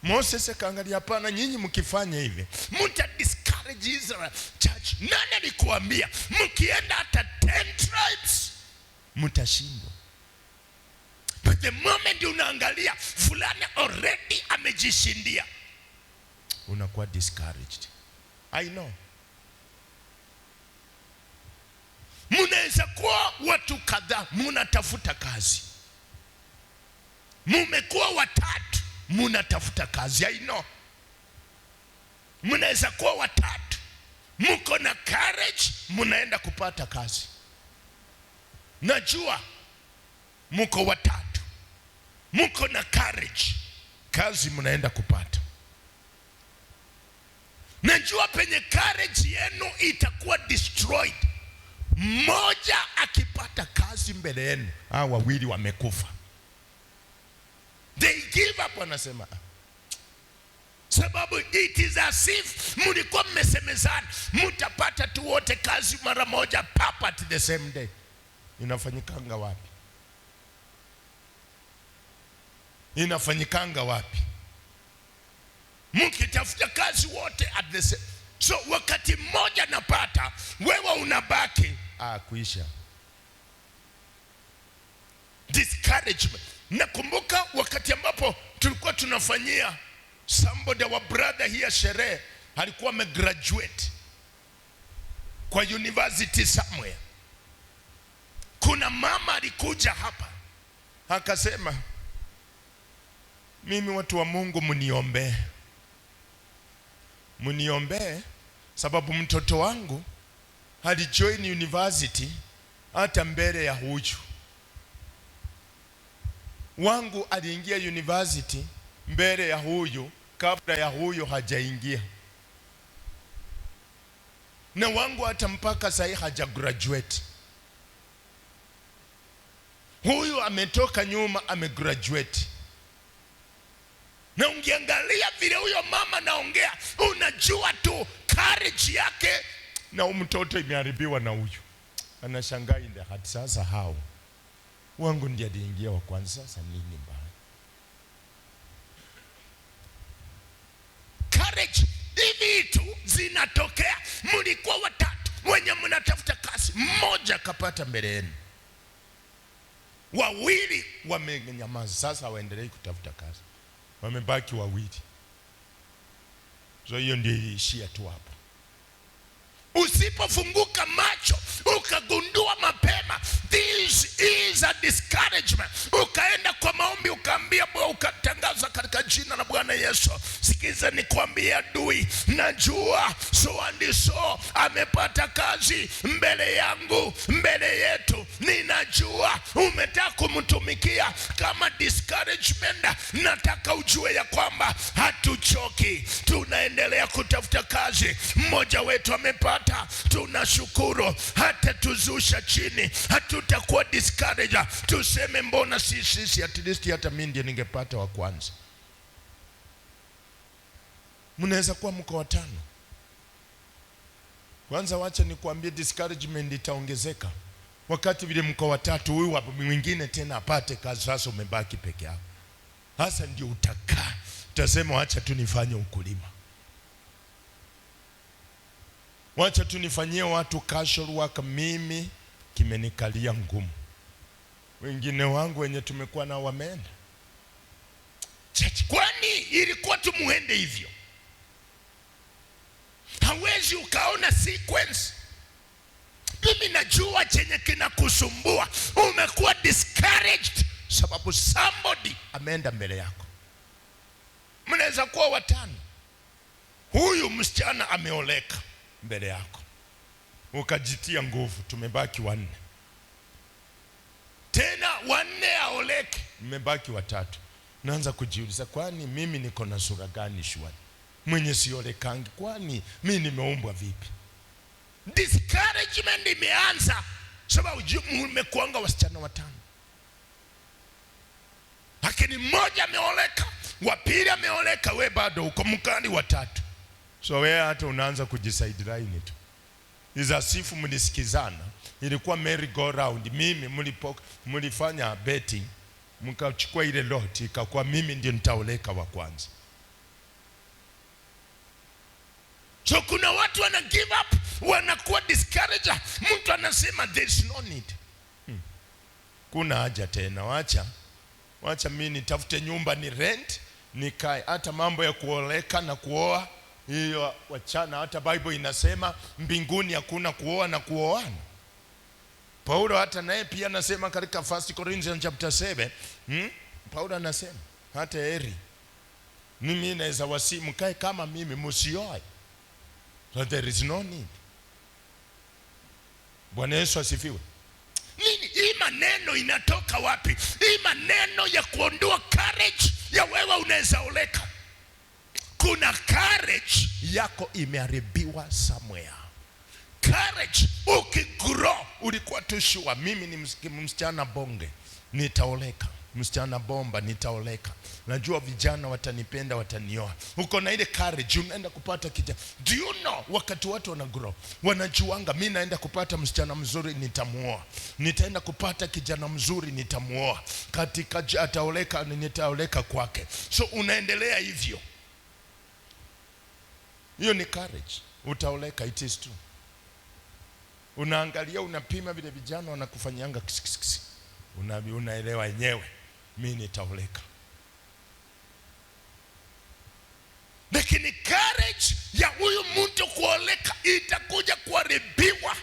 Moses akaangalia, hapana, nyinyi mkifanya hivi mta discourage Israel. Church, nani alikuambia mkienda hata 10 tribes mtashindwa? But the moment unaangalia fulani already amejishindia, unakuwa discouraged. I know. Mnaweza kuwa watu kadhaa mnatafuta kazi, mmekuwa 3 mnatafuta kazi. I know. Mnaweza kuwa 3 mko na courage, mnaenda kupata kazi. Najua mko 3 mko na courage, kazi mnaenda kupata. Najua penye courage yenu itakuwa destroyed. Mmoja akipata kazi mbele yenu, hao wawili wamekufa. They give up, wanasema. Sababu it is as if mlikuwa mmesemezana mtapata tu wote kazi mara moja, papa at the same day. Inafanyikanga wapi? Inafanyikanga wapi? Mkitafuta kazi wote at the same. So wakati mmoja napata, wewe unabaki, kuisha. Discouragement. Nakumbuka wakati ambapo tulikuwa tunafanyia somebody, our brother here, sherehe, alikuwa amegraduate kwa university somewhere. Kuna mama alikuja hapa akasema, mimi watu wa Mungu mniombe, Mniombee sababu mtoto wangu alijoin university hata mbele ya huyu wangu. Aliingia university mbele ya huyu kabla ya huyu hajaingia, na wangu hata mpaka sasa haja graduate. Huyu ametoka nyuma amegraduate. Na ungeangalia vile huyo mama naongea, unajua tu courage yake, na mtoto imeharibiwa na huyu. Anashangaa in the heart, sasa how? Wangu ndiye aliingia wa kwanza, sasa nini mbaya? Courage hivi tu zinatokea. Mlikuwa watatu wenye mnatafuta kazi, mmoja akapata mbele yenu, wawili wamenyamaza, sasa waendelee kutafuta kazi, wamebaki wawili. So hiyo ndio iliishia tu hapo. Usipofunguka macho ukagundua mapema this is a discouragement, ukaenda kwa maombi ukaambia, ukatangaza katika jina la Bwana Yesu, sikiza nikwambie adui, najua so and so amepata kazi mbele yangu, mbele yetu, ninajua umetaka kumtumikia kama discouragement. Nataka ujue ya kwamba hatuchoki, tunaendelea kutafuta kazi. Mmoja wetu amepata, tunashukuru. Hata tuzusha chini, hatutakuwa discouraged. Tuseme mbona sisi at least hata mimi ndiye ningepata wa kwanza. Mnaweza kuwa mko watano. Kwanza wacha nikwambie discouragement itaongezeka wakati vile mko watatu, huyu mwingine tena apate kazi, sasa umebaki peke yako. Sasa ndio utakaa utasema wacha tu nifanye ukulima, wacha tu nifanyie watu casual work, mimi kimenikalia ngumu. Wengine wangu wenye tumekuwa na wameenda church. Kwani ilikuwa tumuende hivyo? Hawezi ukaona sequence. Mimi najua chenye kinakusumbua, umekuwa discouraged sababu somebody ameenda mbele yako. Mnaweza kuwa watano, huyu msichana ameoleka mbele yako, ukajitia nguvu, tumebaki wanne. Tena wanne aoleke, mmebaki watatu. Naanza kujiuliza, kwani mimi niko na sura gani shwari mwenye siolekangi? Kwani mimi nimeumbwa vipi? Discouragement imeanza sababu mmekuanga wasichana watano, lakini mmoja ameoleka, wa pili ameoleka, we bado uko mkali watatu. So we hata unaanza kujisaidiraini tu. Izasifu mlisikizana, ilikuwa merry go round. Mimi mlifanya betting, mkachukua ile lot, ikakuwa mimi ndio nitaoleka wa kwanza. So kuna watu wana give up, wanakuwa discouraged. Mtu anasema there's no need, kuna haja tena, wacha mimi nitafute nyumba ni rent nikae. Hata mambo ya kuoleka na kuoa hiyo wachana. Hata Bible inasema mbinguni hakuna kuoa na kuoana. Paulo hata naye pia anasema katika 1 Corinthians chapter 7, Paulo anasema hata heri mimi naweza mkae kama mimi, msioe. So there is no need. Bwana Yesu asifiwe. Nini hii maneno inatoka wapi? Hii maneno ya kuondoa courage ya wewe unaweza oleka. Kuna courage yako imeharibiwa somewhere. Courage ukigrow, ulikuwa tu sure mimi ni msichana bonge nitaoleka, msichana bomba nitaoleka, najua vijana watanipenda, watanioa. Uko na ile courage, unaenda kupata kijana. Do you know, wakati watu wana grow, wanajuanga mimi naenda kupata msichana mzuri nitamuoa, nitaenda kupata kijana mzuri nitamuoa, katika ataoleka nitaoleka kwake. So unaendelea hivyo. Hiyo ni courage, utaoleka, it is true. Unaangalia, unapima vile vijana wanakufanyanga kisikisi, unaelewa yenyewe mimi nitaoleka. Lakini courage ya huyu mtu kuoleka itakuja kuharibiwa.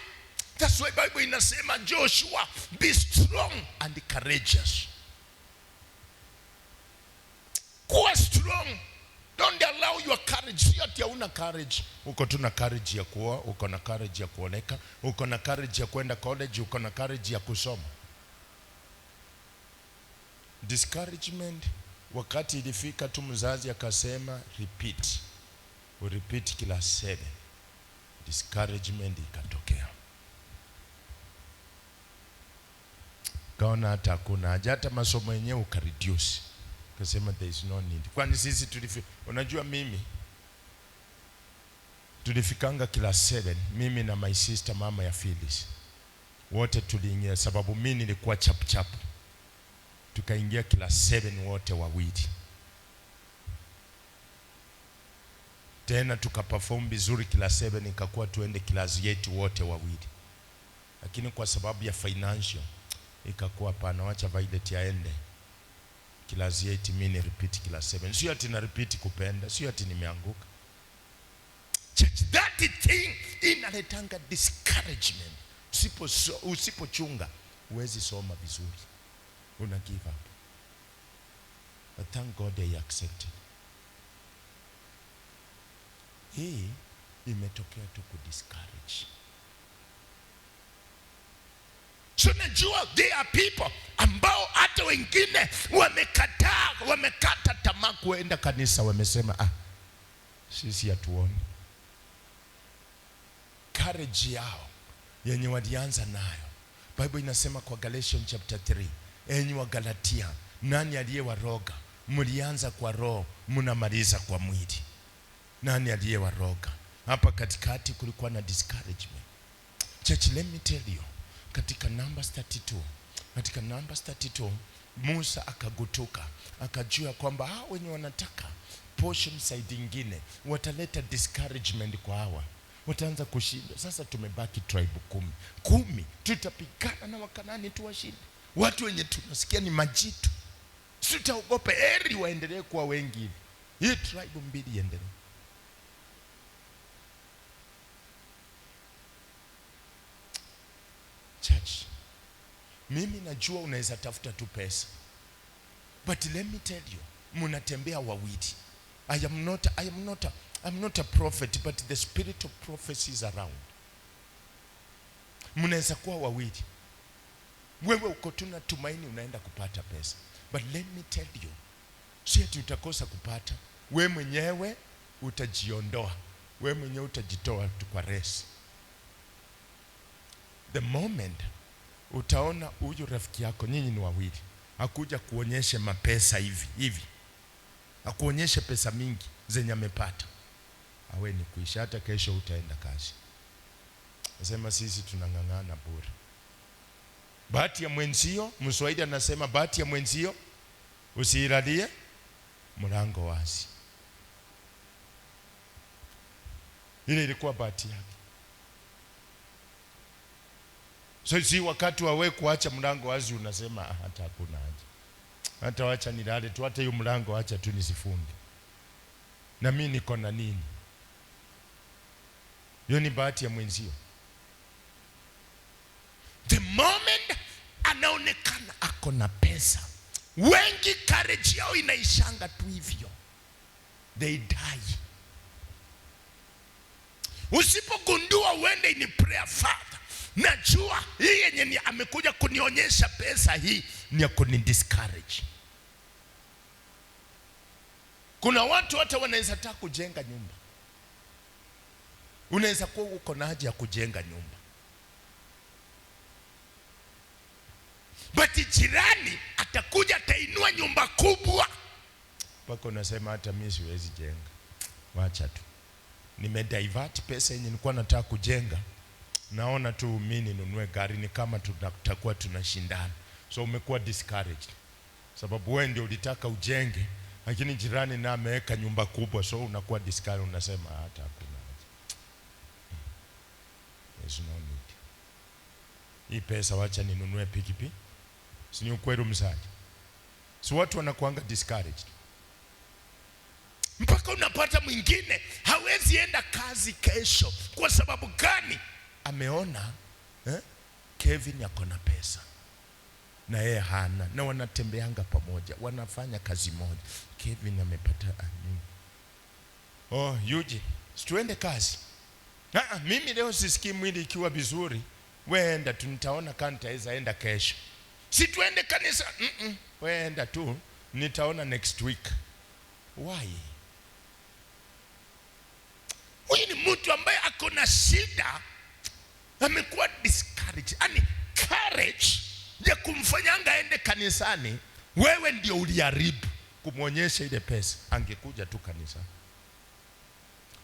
That's why Bible inasema Joshua, be strong and courageous. Kuwa strong. Don't allow your courage courage. Sio ati hauna courage. Uko tu na courage ya kuoa, uko na courage ya kuoleka, uko na courage ya kwenda college, uko na courage ya kusoma. Discouragement, wakati ilifika tu mzazi akasema repeat. Repeat kila 7. Discouragement ikatokea. Kaona hata hakuna haja, hata masomo yenyewe ukareduce. Kasema there is no need. Kwani sisi unajua mimi tulifikanga class 7, mimi na my sister mama ya Phyllis. Wote tuliingia sababu mimi nilikuwa chap. Tukaingia class 7 wote wawili. Tena tukaperform vizuri class 7, ikakuwa tuende class yetu wote wawili. Lakini kwa sababu ya financial ikakuwa pana, wacha Violet aende class 8, mimi ni repeat class 7. Sio ati na repeat kupenda, sio ati nimeanguka. Church, that thing inaletanga discouragement. Usipochunga huwezi soma vizuri, una give up. But thank God they accepted. Hii imetokea tu kudiscourage. So najua there are people ambao hata wengine wamekata tamaa kuenda kanisa, wamesema sisi hatuoni. Courage yao yenye walianza nayo, Bible inasema kwa Galatians chapter 3, enyi wa Galatia, nani aliyewaroga? Mlianza kwa roho, mnamaliza kwa mwili. Nani aliyewaroga? Hapa katikati kulikuwa na discouragement. Church, let me tell you, katika Numbers 32, Musa akagutuka, akajua kwamba hao wenye wanataka portion side nyingine wataleta discouragement kwa hawa, wataanza kushindwa. Sasa tumebaki tribe 10, tutapigana na Wakanani tuwashinde. Watu wenye tunasikia ni majitu, sitaogope, heri waendelee kuwa wengi hivi, hii tribe 2 iendelee. Church, mimi najua unaweza tafuta tu pesa, but let me tell you, mnatembea wawili. I'm not a prophet, but the spirit of prophecy is around. Mnaweza kuwa wawili. Wewe uko tuna tumaini unaenda kupata pesa, but let me tell you, si ati utakosa kupata. Wewe mwenyewe utajiondoa, wewe mwenyewe utajitoa tu kwa race. The moment utaona huyu rafiki yako, nyinyi ni wawili, hakuja kuonyesha mapesa hivi, akuonyeshe pesa mingi zenye amepata, awe ni kuisha, hata kesho utaenda kazi. Nasema sisi tunang'ang'ana bure. Bahati ya mwenzio, Mswahili anasema bahati ya mwenzio usiilalie mlango wazi. Ile ilikuwa bahati yake. So si wakati wawe kuacha mlango wazi unasema hata hakuna haja, hata wacha nilale tu, hata hiyo mlango acha tu nisifunge, na mimi niko na nini? Hiyo ni bahati ya mwenzio. The moment anaonekana ako na pesa, wengi courage yao inaishanga tu hivyo, they die. Usipogundua uende in prayer, Father, najua hii yenye amekuja kunionyesha pesa hii ni ya kunidiscourage. Kuna watu hata wanaweza taka kujenga nyumba. Unaweza kuwa uko na haja ya kujenga nyumba, but jirani atakuja atainua nyumba kubwa, mpaka unasema hata mimi siwezi jenga, wacha tu, nimedivert pesa yenye nilikuwa nataka kujenga, naona tu mimi ninunue gari, ni kama tutakuwa tunashindana. So umekuwa discouraged sababu wewe ndio ulitaka ujenge, lakini jirani na ameweka nyumba kubwa, so unakuwa discouraged, unasema hata hakuna haja, there's no need. Hii pesa wacha ninunue pikipiki. Si ni ukweli mzaji? So watu wanakuanga discouraged, mpaka unapata mwingine hawezi enda kazi kesho. Kwa sababu gani? Ameona Kevin yako na pesa na yeye hana, na wanatembeanga pamoja, wanafanya kazi moja. Kevin amepata Oh, Yuji, situende kazi. Mimi leo sisikii mwili ikiwa vizuri. Weenda tu, nitaona kama nitaweza enda kesho. Si tuende kanisa. Weenda tu, nitaona next week. Why? Huyu ni mtu ambaye ako na shida, amekuwa discouraged. Ani courage ya kumfanyanga aende kanisani, wewe ndio uliharibu. Kumwonyesha ile pesa, angekuja tu kanisa,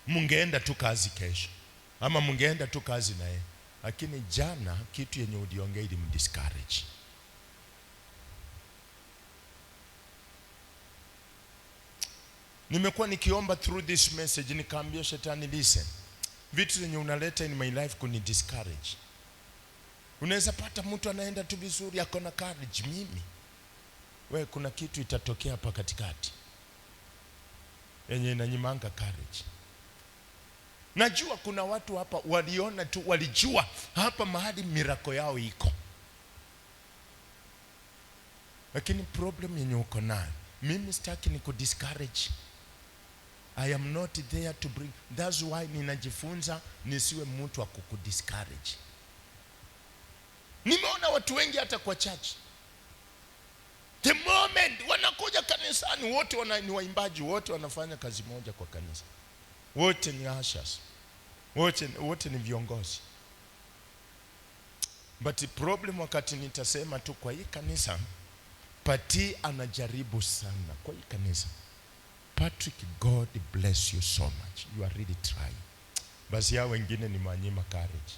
mungeenda tu kazi kesho, ama mungeenda tu kazi na yeye. Lakini jana kitu yenye uliongea ili mdiscourage. Nimekuwa nikiomba through this message, nikaambia shetani, listen, vitu zenye unaleta in my life kuni discourage. Unaweza pata mtu anaenda tu vizuri, akona courage. Mimi wewe, kuna kitu itatokea hapa katikati yenye inanyimanga courage. Najua kuna watu hapa waliona tu, walijua hapa mahali miracle yao iko, lakini problem yenye uko nayo, mimi sitaki ni kudiscourage. I am not there to bring. That's why ninajifunza nisiwe mtu wa kukudiscourage. Nimeona watu wengi hata kwa church, the moment wanakuja kanisani, wote ni waimbaji, wote wanafanya kazi moja kwa kanisa, wote ni ushers, wote ni viongozi. But the problem, wakati nitasema tu kwa hii kanisa, Pati anajaribu sana kwa hii kanisa, Patrick, God bless you so much, you are really trying. Basi hao wengine ni manyima courage.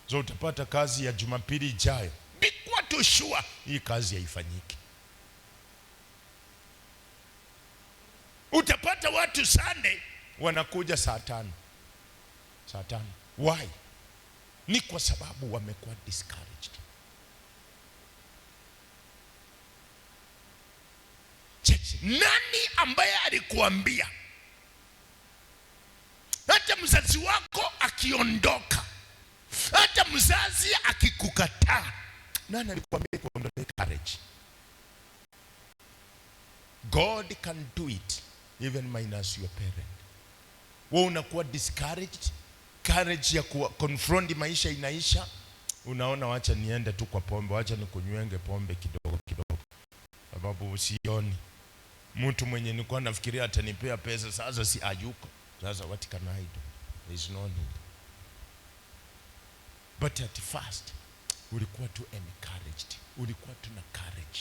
So utapata kazi ya Jumapili ijayo, bikuwa tu sure hii kazi haifanyiki. Utapata watu Sunday wanakuja saa tano. Why? Ni kwa sababu wamekuwa discouraged. Nani ambaye alikuambia hata mzazi wako akiondoka, hata mzazi akikukataa, nani alikuambia kuondolee courage? God can do it even minus your parent. Wewe unakuwa discouraged, courage ya confront maisha inaisha, unaona wacha niende tu kwa pombe, wacha nikunywenge pombe kidogo kidogo, sababu usioni mtu mwenye nilikuwa nafikiria atanipea pesa sasa si ayuko. Sasa what can I do? There is no need. But at first ulikuwa tu encouraged, ulikuwa tu na courage,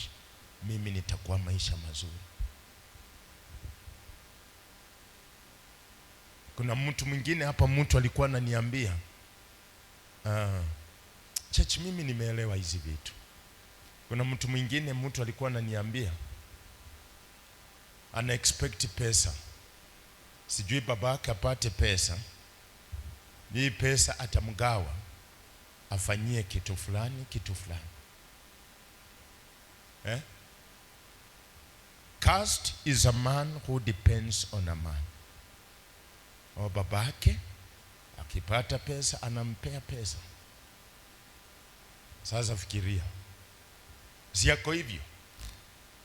mimi nitakuwa maisha mazuri. Kuna mtu mwingine hapa, mtu alikuwa ananiambia church, mimi nimeelewa hizi vitu. Kuna mtu mwingine, mtu alikuwa ananiambia ana expect pesa, sijui babake apate pesa, hii pesa atamgawa afanyie kitu fulani. Cursed is a man who depends on a man. O babake akipata pesa anampea pesa. Sasa fikiria, si yako hivyo?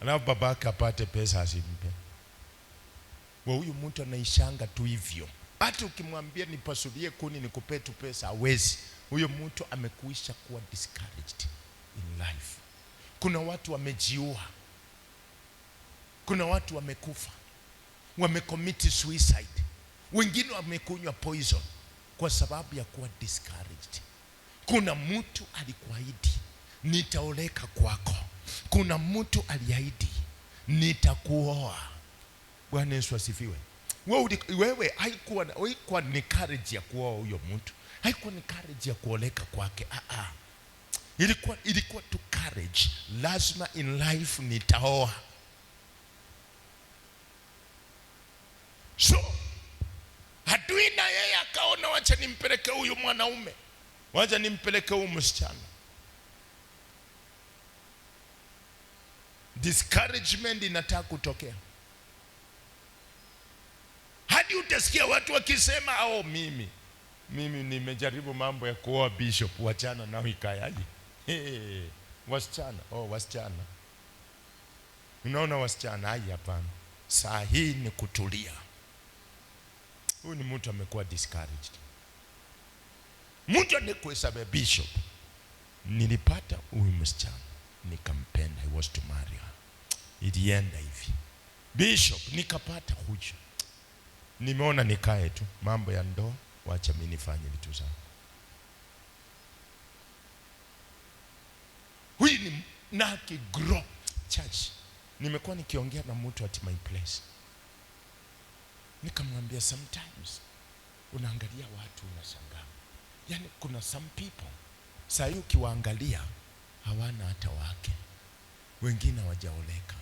Alafu babake apate pesa asimpe. Huyu mtu anaishanga tu hivyo. Hata ukimwambia nipasulie kuni nikupe tu pesa, hawezi. Huyo mtu amekuisha kuwa discouraged in life. Kuna watu wamejiua, kuna watu wamekufa, wamecommit suicide, wengine wamekunywa poison kwa sababu ya kuwa discouraged. Kuna mtu alikuahidi nitaoleka kwako, kuna mtu aliahidi nitakuoa. Bwana Yesu asifiwe. Wewe haikuwa ni courage ya kuoa huyo mtu, haikuwa ni courage ya kuoleka kwake. Ilikuwa tu courage, lazima in life nitaoa. So adui na yeye akaona wacha nimpeleke huyu mwanaume, wacha nimpeleke huyu msichana. Discouragement inataka kutokea. Hadi utasikia watu wakisema mimi nimejaribu mambo ya kuoa bishop, wachana nao ikayaje. Wasichana. Unaona wasichana, hapana. Saa hii ni kutulia. Huyu ni mtu amekuwa discouraged. Mtu anayekuhesabu bishop, nilipata huyu msichana nikampenda, I was to marry her. Ilienda hivi. Bishop, nikapata huyu. Nimeona nikae tu, mambo ya ndoa wacha mimi nifanye vitu zangu. Huyu ni na kigrow church. Nimekuwa nikiongea na mtu at my place, nikamwambia sometimes unaangalia watu unashangaa. Yani kuna some people saa hii ukiwaangalia hawana hata wake, wengine hawajaoleka.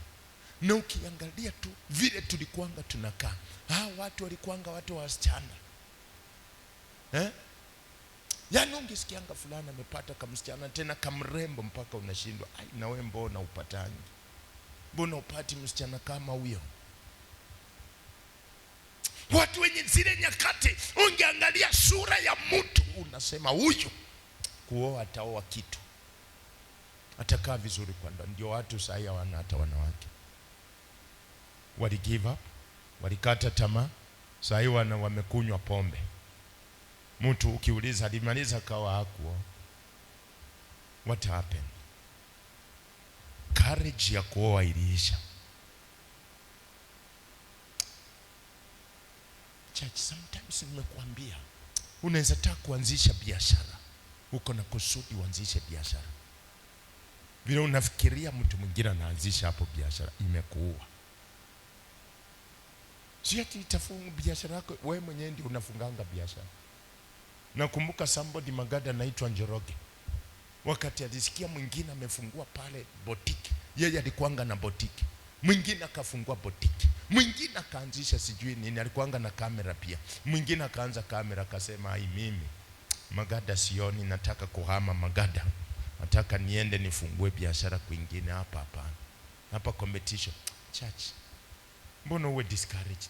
Na ukiangalia tu vile tulikuanga tunakaa, watu walikuanga watu wa wasichana. Yani ungesikianga fulani amepata kamsichana tena kamrembo mpaka unashindwa, na wewe mbona upatani? Mbona upati msichana kama huyo? Watu wenye zile nyakati ungeangalia sura ya mtu unasema huyu kuoa ataoa kitu, atakaa vizuri kwa ndoa. Ndio watu sasa hawana hata wanawake. Wali give up, walikata tamaa. Sasa wamekunywa pombe. Mtu ukiuliza alimaliza kawa hakuoa. What happened? Courage ya kuoa iliisha. Church, sometimes nimekuambia unaweza taka kuanzisha biashara, uko na kusudi uanzishe biashara. Vile unafikiria mtu mwingine anaanzisha hapo biashara, imekuua. Si ati itafunga biashara yako, wewe mwenyewe ndio unafunganga biashara. Nakumbuka somebody Magada anaitwa Njoroge, wakati alisikia mwingine amefungua pale boutique, yeye alikuanga na boutique, mwingine akafungua boutique, mwingine akaanzisha sijui nini, alikuanga na kamera pia, mwingine akaanza kamera, akasema mimi Magada sioni, nataka kuhama Magada, nataka niende nifungue biashara kwingine. Hapa competition. Church, mbona uwe discouraged?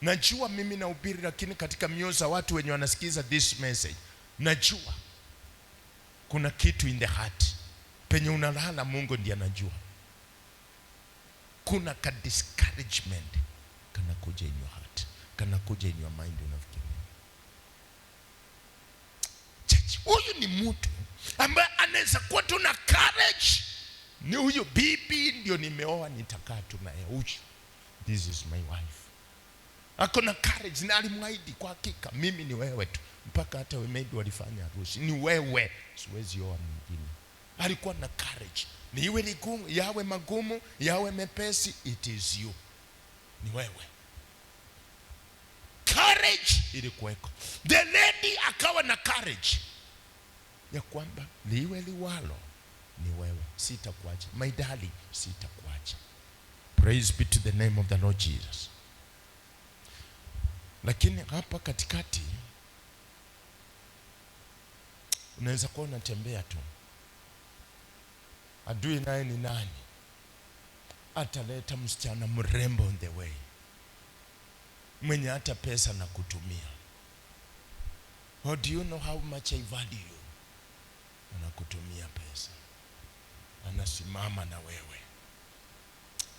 Najua mimi nahubiri, lakini katika mioyo za watu wenye wanasikiza this message, najua kuna kitu in the heart penye unalala. Mungu ndiye anajua. Kuna ka discouragement kana kuja in your heart, kana kuja in your mind. Unafikiria church, huyu ni mtu ambaye anaweza kuwa tuna courage. Ni huyo bibi ndio nimeoa, nitakaa tu naye huyu, this is my wife. Akona courage na alimwahidi kwa hakika, mimi ni wewe tu, mpaka hata maybe walifanya harusi, ni wewe, siwezi oa mwingine. Alikuwa na courage. Ni iwe ligumu, yawe magumu, yawe mepesi, it is you, ni wewe. Courage ilikuweko. The lady akawa na courage ya kwamba liwe liwalo, ni wewe, sitakuacha my darling, sitakuacha. Praise be to the name of the Lord Jesus. Lakini hapa katikati unaweza kuwa unatembea tu, adui naye ni nani? Ataleta msichana mrembo on the way, mwenye hata pesa na kutumia. How do you know how much I value you? Anakutumia pesa, anasimama na wewe.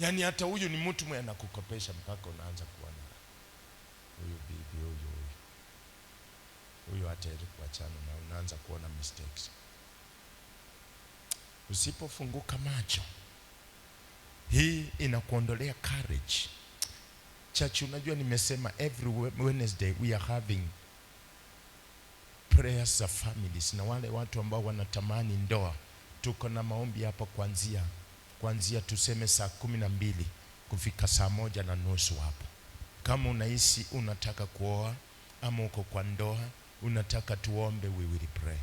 Yani hata huyu ni mtu mwenye anakukopesha mpaka unaanza kuona huyu bibi huyu hata ili kuachana na unaanza kuona mistakes. Usipofunguka macho, hii inakuondolea courage. Church, unajua nimesema every Wednesday we are having prayers za families, na wale watu ambao wanatamani ndoa, tuko na maombi hapa kuanzia tuseme saa 12 kufika saa 1:30 hapo. Kama unahisi unataka kuoa ama uko kwa ndoa unataka tuombe, we will pray.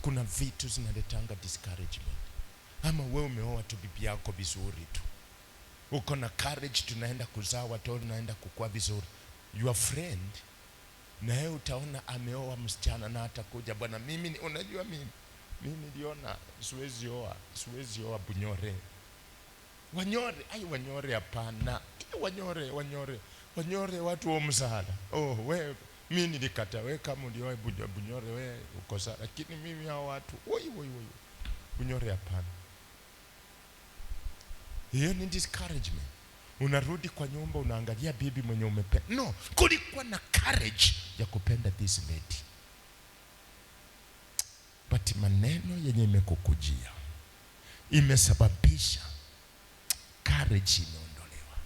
Kuna vitu zinaletanga discouragement. Ama wewe umeoa tu bibi yako vizuri tu, uko na courage, tunaenda kuzaa watoto, tunaenda kukua vizuri. Your friend na yeye utaona ameoa msichana na atakuja, bwana mimi unajua mimi niliona siwezi oa Bunyore. Wanyore hapana. Wanyore watu wa msaada. Wewe mimi nilikata, wewe kama ulioa Bunyore wewe uko sawa, lakini mimi hao watu Bunyore hapana. Hiyo ni discouragement. unarudi kwa nyumba unaangalia bibi mwenye umependa. No, kulikuwa na courage ya kupenda this lady. But maneno yenye imekukujia imesababisha courage imeondolewa.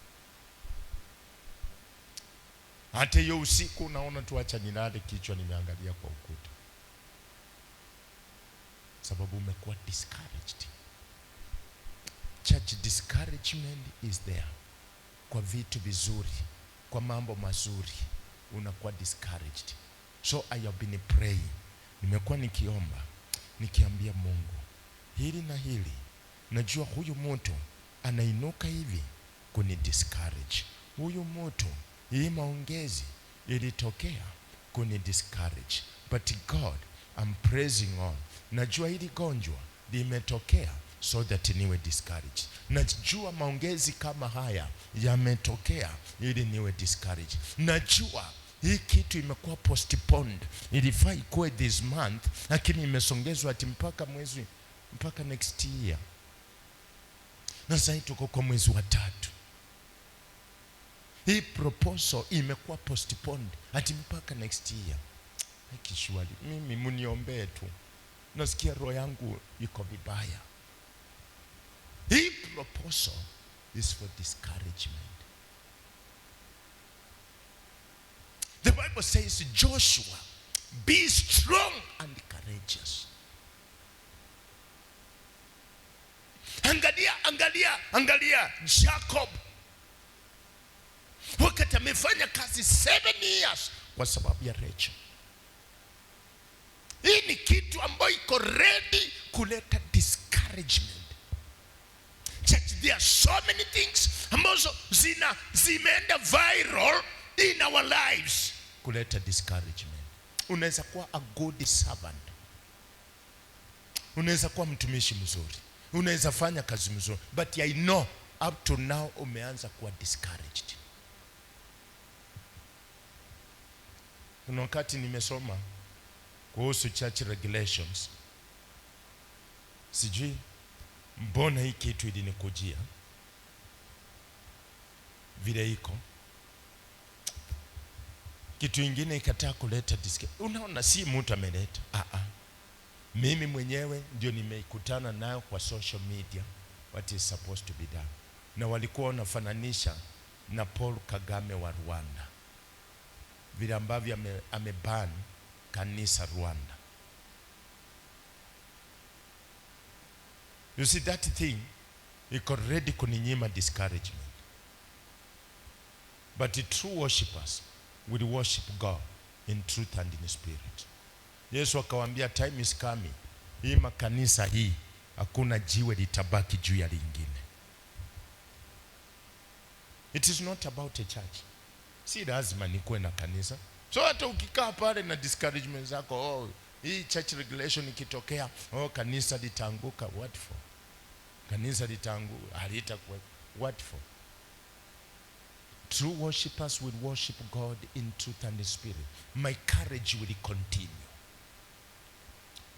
Hata hiyo usiku unaona tu acha nilale kichwa nimeangalia kwa ukuta, sababu umekuwa discouraged. Church, discouragement is there. Kwa vitu vizuri, kwa mambo mazuri unakuwa discouraged. So I have been praying, nimekuwa nikiomba, nikiambia Mungu hili na hili, najua huyu mtu anainuka hivi kuni discourage. Huyu mtu hii maongezi ilitokea kuni discourage. But God, I'm praising on. Najua hili gonjwa limetokea so that niwe discouraged. Najua maongezi kama haya yametokea ili niwe discouraged. Najua hii kitu imekuwa postponed, ilifaa ikuwe this month lakini imesongezwa ati mpaka next year. Na sasa tuko kwa mwezi wa 3. Hii proposal imekuwa postponed ati mpaka next year. Hakishwali, mimi muniombee tu, nasikia roho yangu iko vibaya. Hii proposal is for discouragement. The Bible says, Joshua, be strong and courageous. Angalia Jacob, wakati amefanya kazi 7 years kwa sababu ya Rachel. Hii ni kitu ambayo iko ready kuleta discouragement. Church, there are so many things ambazo zimeenda viral in our lives kuleta discouragement. Unaweza kuwa a good servant, unaweza kuwa mtumishi mzuri, unaweza fanya kazi mzuri, but I know up to now umeanza kuwa discouraged. Kuna wakati nimesoma kuhusu church regulations, sijui mbona hii kitu ilinikujia vile iko kitu ingine ikataa kuleta discouragement. Unaona, si mtu ameleta, mimi mwenyewe ndio nimeikutana nayo kwa social media what is supposed to be done. Na walikuwa wanafananisha na Paul Kagame wa Rwanda, vile ambavyo ameban kanisa Rwanda. You see that thing iko ready kuninyima discouragement. But the true worshipers will worship God in truth and in spirit. Yesu akawaambia time is coming, hii makanisa hii hakuna jiwe litabaki juu ya lingine. It is not about a church. Si lazima nikuwe na kanisa. So hata ukikaa pale na discouragement zako, hii church regulation ikitokea, kanisa litaanguka, what for? Kanisa litaanguka, halitakuwa, what for? True worshipers will worship God in truth and in spirit. My courage will continue.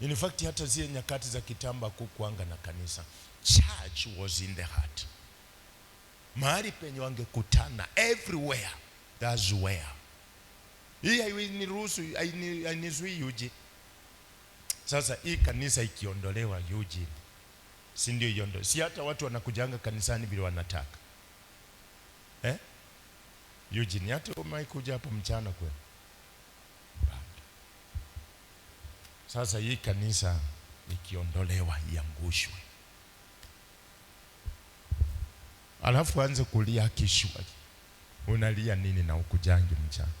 In fact, hata zile nyakati za kitamba kukuanga na kanisa, church was in the heart. Mahali penye wangekutana, everywhere, that's where. Hii hainiruhusu, hainizui Eugene. Sasa hii kanisa ikiondolewa Eugene, si ndio iondolewa? Si hata watu wanakujanga kanisani vile wanataka. Eugene, hata umaikuja hapo mchana kweli. Sasa hii kanisa ikiondolewa iangushwe, alafu anze kulia kishwa, unalia nini na ukujangi mchana?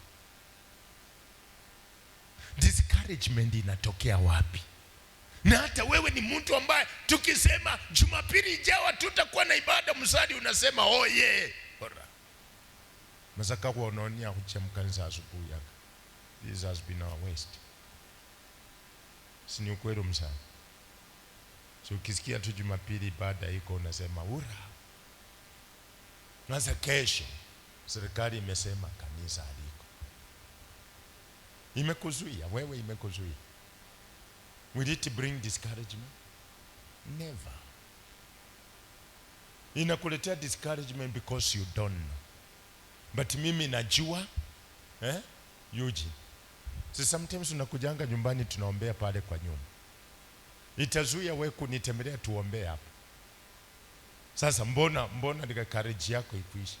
Discouragement inatokea wapi? Na hata wewe ni mtu ambaye tukisema Jumapili ijayo tutakuwa na ibada msadi, unasema yeah. Masaka kwa unaonia kuchemkanisa asubuhi yako. This has been our waste. Si ni ukweli msana? So ukisikia tu Jumapili ibada iko unasema ura. Nasa kesho serikali imesema kanisa haliko. Imekuzuia, wewe imekuzuia. Will it bring discouragement? Never. inakuletea discouragement because you don't know. But mimi najua Eugene. So sometimes unakujanga nyumbani tunaombea pale kwa nyumba. Itazuia wewe kunitembelea tuombee hapa. Sasa mbona nika courage yako ikuisha?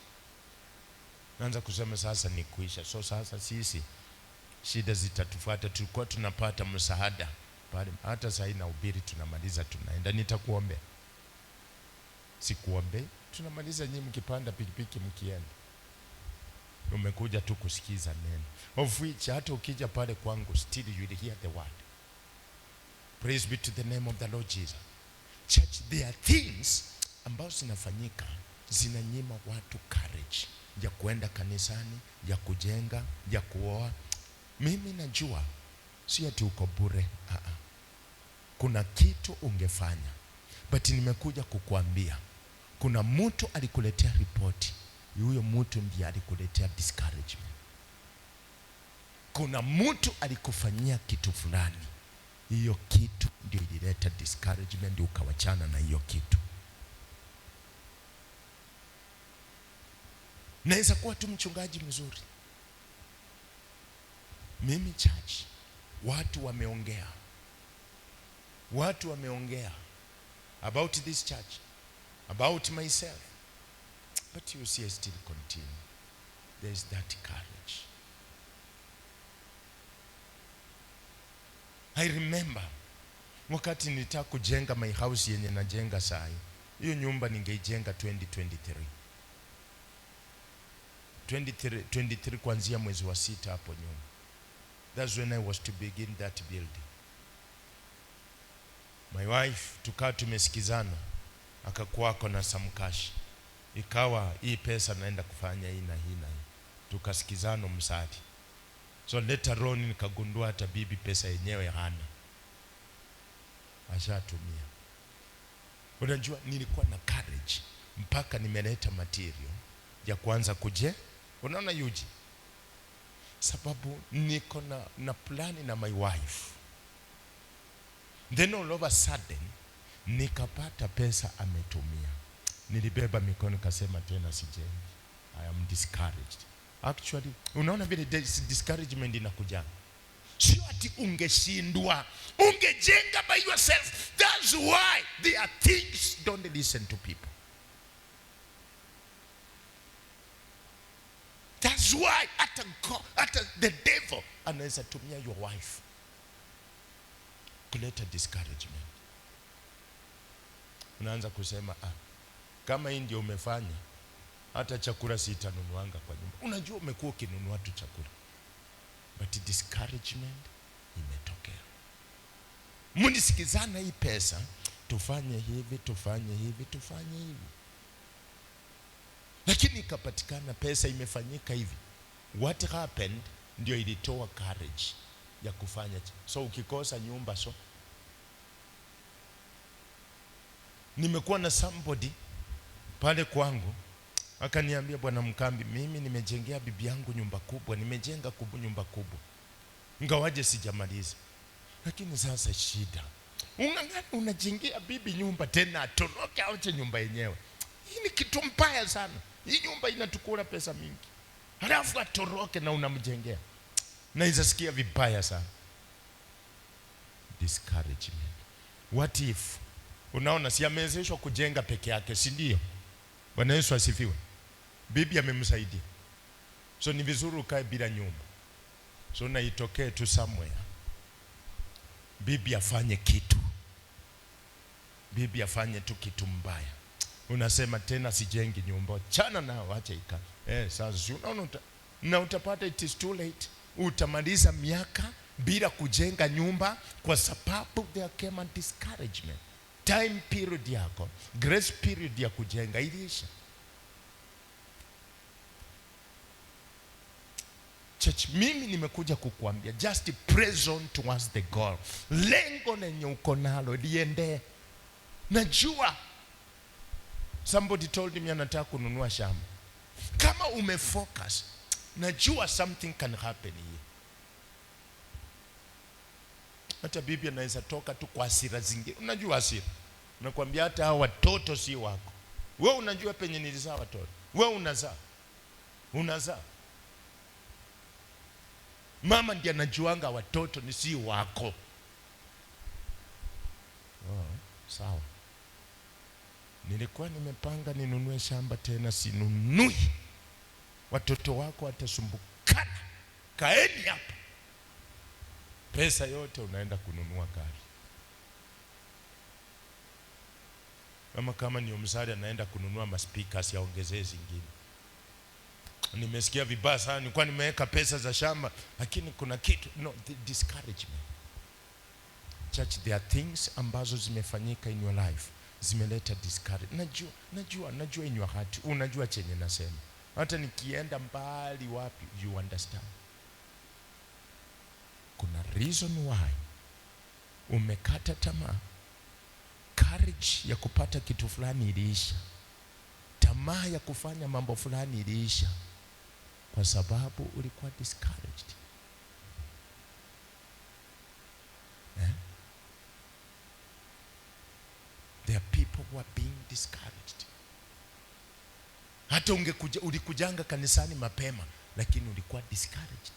Naanza kusema sasa ni kuisha. So sasa sisi shida zitatufuata, tulikuwa tunapata msaada pale. Hata sasa na ubiri tunamaliza tunaenda, nitakuombea. Sikuombe, tunamaliza nyinyi mkipanda pikipiki mkienda. Umekuja tu kusikiza neno. Of which hata ukija pale kwangu still you will hear the word. Praise be to the name of the Lord Jesus. Church, there are things ambazo zinafanyika zinanyima watu courage ya kuenda kanisani, ya kujenga, ya kuoa. Mimi najua si ati uko bure. Kuna kitu ungefanya. But nimekuja kukuambia kuna mtu alikuletea ripoti. Huyo mtu ndiye alikuletea discouragement. Kuna mtu alikufanyia kitu fulani. Hiyo kitu ndio ilileta discouragement, ndio ukawachana na hiyo kitu. Naweza kuwa tu mchungaji mzuri. Mimi church, watu wameongea about this church, about myself. But you see I still continue. There is that courage. I remember wakati nilitaka kujenga my house yenye najenga saa hii. Hiyo nyumba ningeijenga 2023 kuanzia mwezi wa 6 hapo nyuma. That's when I was to begin that building. My wife tukaa tumesikizana, akakuwako na some cash. Ikawa hii pesa naenda kufanya hii na hii. Tukasikizana msadi. So later on nikagundua hata bibi pesa yenyewe hana. Ashatumia. Unajua nilikuwa na courage mpaka nimeleta material ya kuanza unaona Yuji? Sababu niko na plani na my wife. Then all of a sudden nikapata pesa ametumia. Nilibeba mikono kasema tena sijengi. I am discouraged. Actually, unaona vile discouragement inakuja. Sio ati ungeshindwa, ungejenga by yourself. That's why there are things don't listen to people. That's why hata the devil anaweza tumia your wife kuleta discouragement. Unaanza kusema kama hii ndio umefanya, hata chakula sitanunuanga kwa nyumba. Unajua umekuwa ukinunua tu chakula. But discouragement imetokea. Mnisikizana hii pesa, tufanye hivi. Lakini ikapatikana pesa imefanyika hivi. What happened ndio ilitoa courage ya kufanya. So ukikosa nyumba nimekuwa na somebody pale kwangu akaniambia, Bwana Mkambi, mimi nimejengea bibi yangu nyumba kubwa, nimejenga nyumba kubwa. Ngawaje sijamaliza. Lakini sasa shida. Unajengea bibi nyumba tena atoroke aoche nyumba yenyewe. Hii ni kitu mbaya sana. Hii nyumba inatukula pesa mingi. Halafu atoroke na unamjengea. Na izasikia vibaya sana. Discouragement. What if unaona si amewezeshwa kujenga peke yake, si ndio? Bwana Yesu asifiwe. Bibi amemsaidia. So ni vizuri ukae bila nyumba. So na itokee tu somewhere bibi afanye tu kitu mbaya. Unasema tena sijengi nyumba. Chana nao, acha ika. Sasa unaona na utapata it is too late. Utamaliza miaka bila kujenga nyumba kwa sababu there came a discouragement. Time period yako, grace period ya kujenga iliisha. Church, mimi nimekuja kukuambia just press on towards the goal. Lengo lenye uko nalo liende. Najua somebody told me anataka kununua shamba. Kama umefocus, najua something can happen here. Hata bibi anaweza toka tu kwa hasira zingine. Unajua hasira. Nakwambia hata hao watoto si wako. Wewe unajua penye nilizaa watoto? Wewe unazaa. Mama ndiye anajuanga watoto, ni si wako. Sawa. Nilikuwa nimepanga ninunue shamba, tena sinunui. Watoto wako watasumbukana. Kaeni hapa. Pesa yote unaenda kununua gari. Kama ni msari anaenda kununua maspikers yaongezee zingine. Nimesikia vibaya sana, nilikuwa nimeweka pesa za shamba lakini kuna kitu discouragement. Church, there are things ambazo zimefanyika in your life zimeleta discouragement. Najua in your heart. Unajua chenye nasema. Hata nikienda mbali wapi, you understand. Kuna reason why umekata tamaa. Courage ya kupata kitu fulani iliisha. Tamaa ya kufanya mambo fulani iliisha kwa sababu ulikuwa discouraged. There are people who are being discouraged. Hata ulikujanga kanisani mapema lakini ulikuwa discouraged.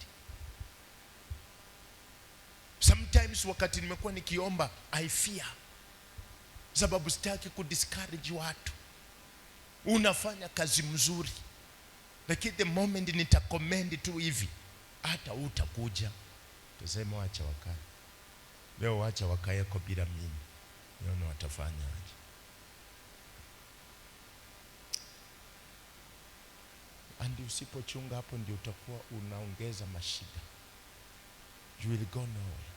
Sometimes wakati nimekuwa nikiomba, I fear, sababu sitaki kudiscourage watu. Unafanya kazi mzuri, lakini the moment nitakomendi tu hivi, hata utakuja tuseme wacha wakae. Leo wacha wakae kwa bila mimi. Nione watafanya aje. And usipochunga hapo ndio utakuwa unaongeza mashida. You will go nowhere.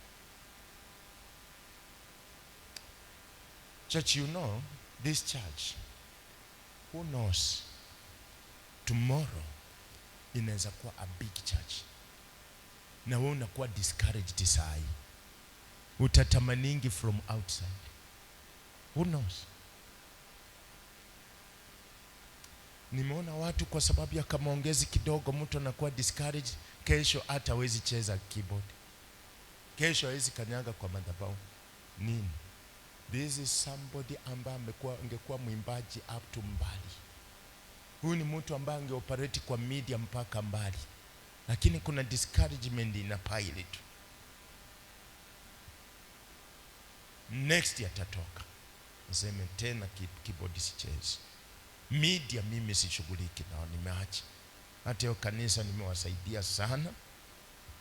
Church, you know, this church, who knows, tomorrow inaweza kuwa a big church. Na wewe unakuwa discouraged sai. Utatamaningi from outside. Who knows? Nimeona watu kwa sababu ya kamaongezi kidogo mtu anakuwa discouraged, kesho hata hawezi cheza keyboard. Kesho hawezi kanyaga kwa madhabahu. Nini? This is somebody ambaye angekuwa mwimbaji up to mbali. Huyu ni mtu ambaye angeoperate kwa media mpaka mbali. Lakini kuna discouragement ina pile tu. Next yatatoka. Naseme tena keyboard sichezi. Media mimi sishughuliki nao, nimeacha. Hata hiyo kanisa nimewasaidia sana.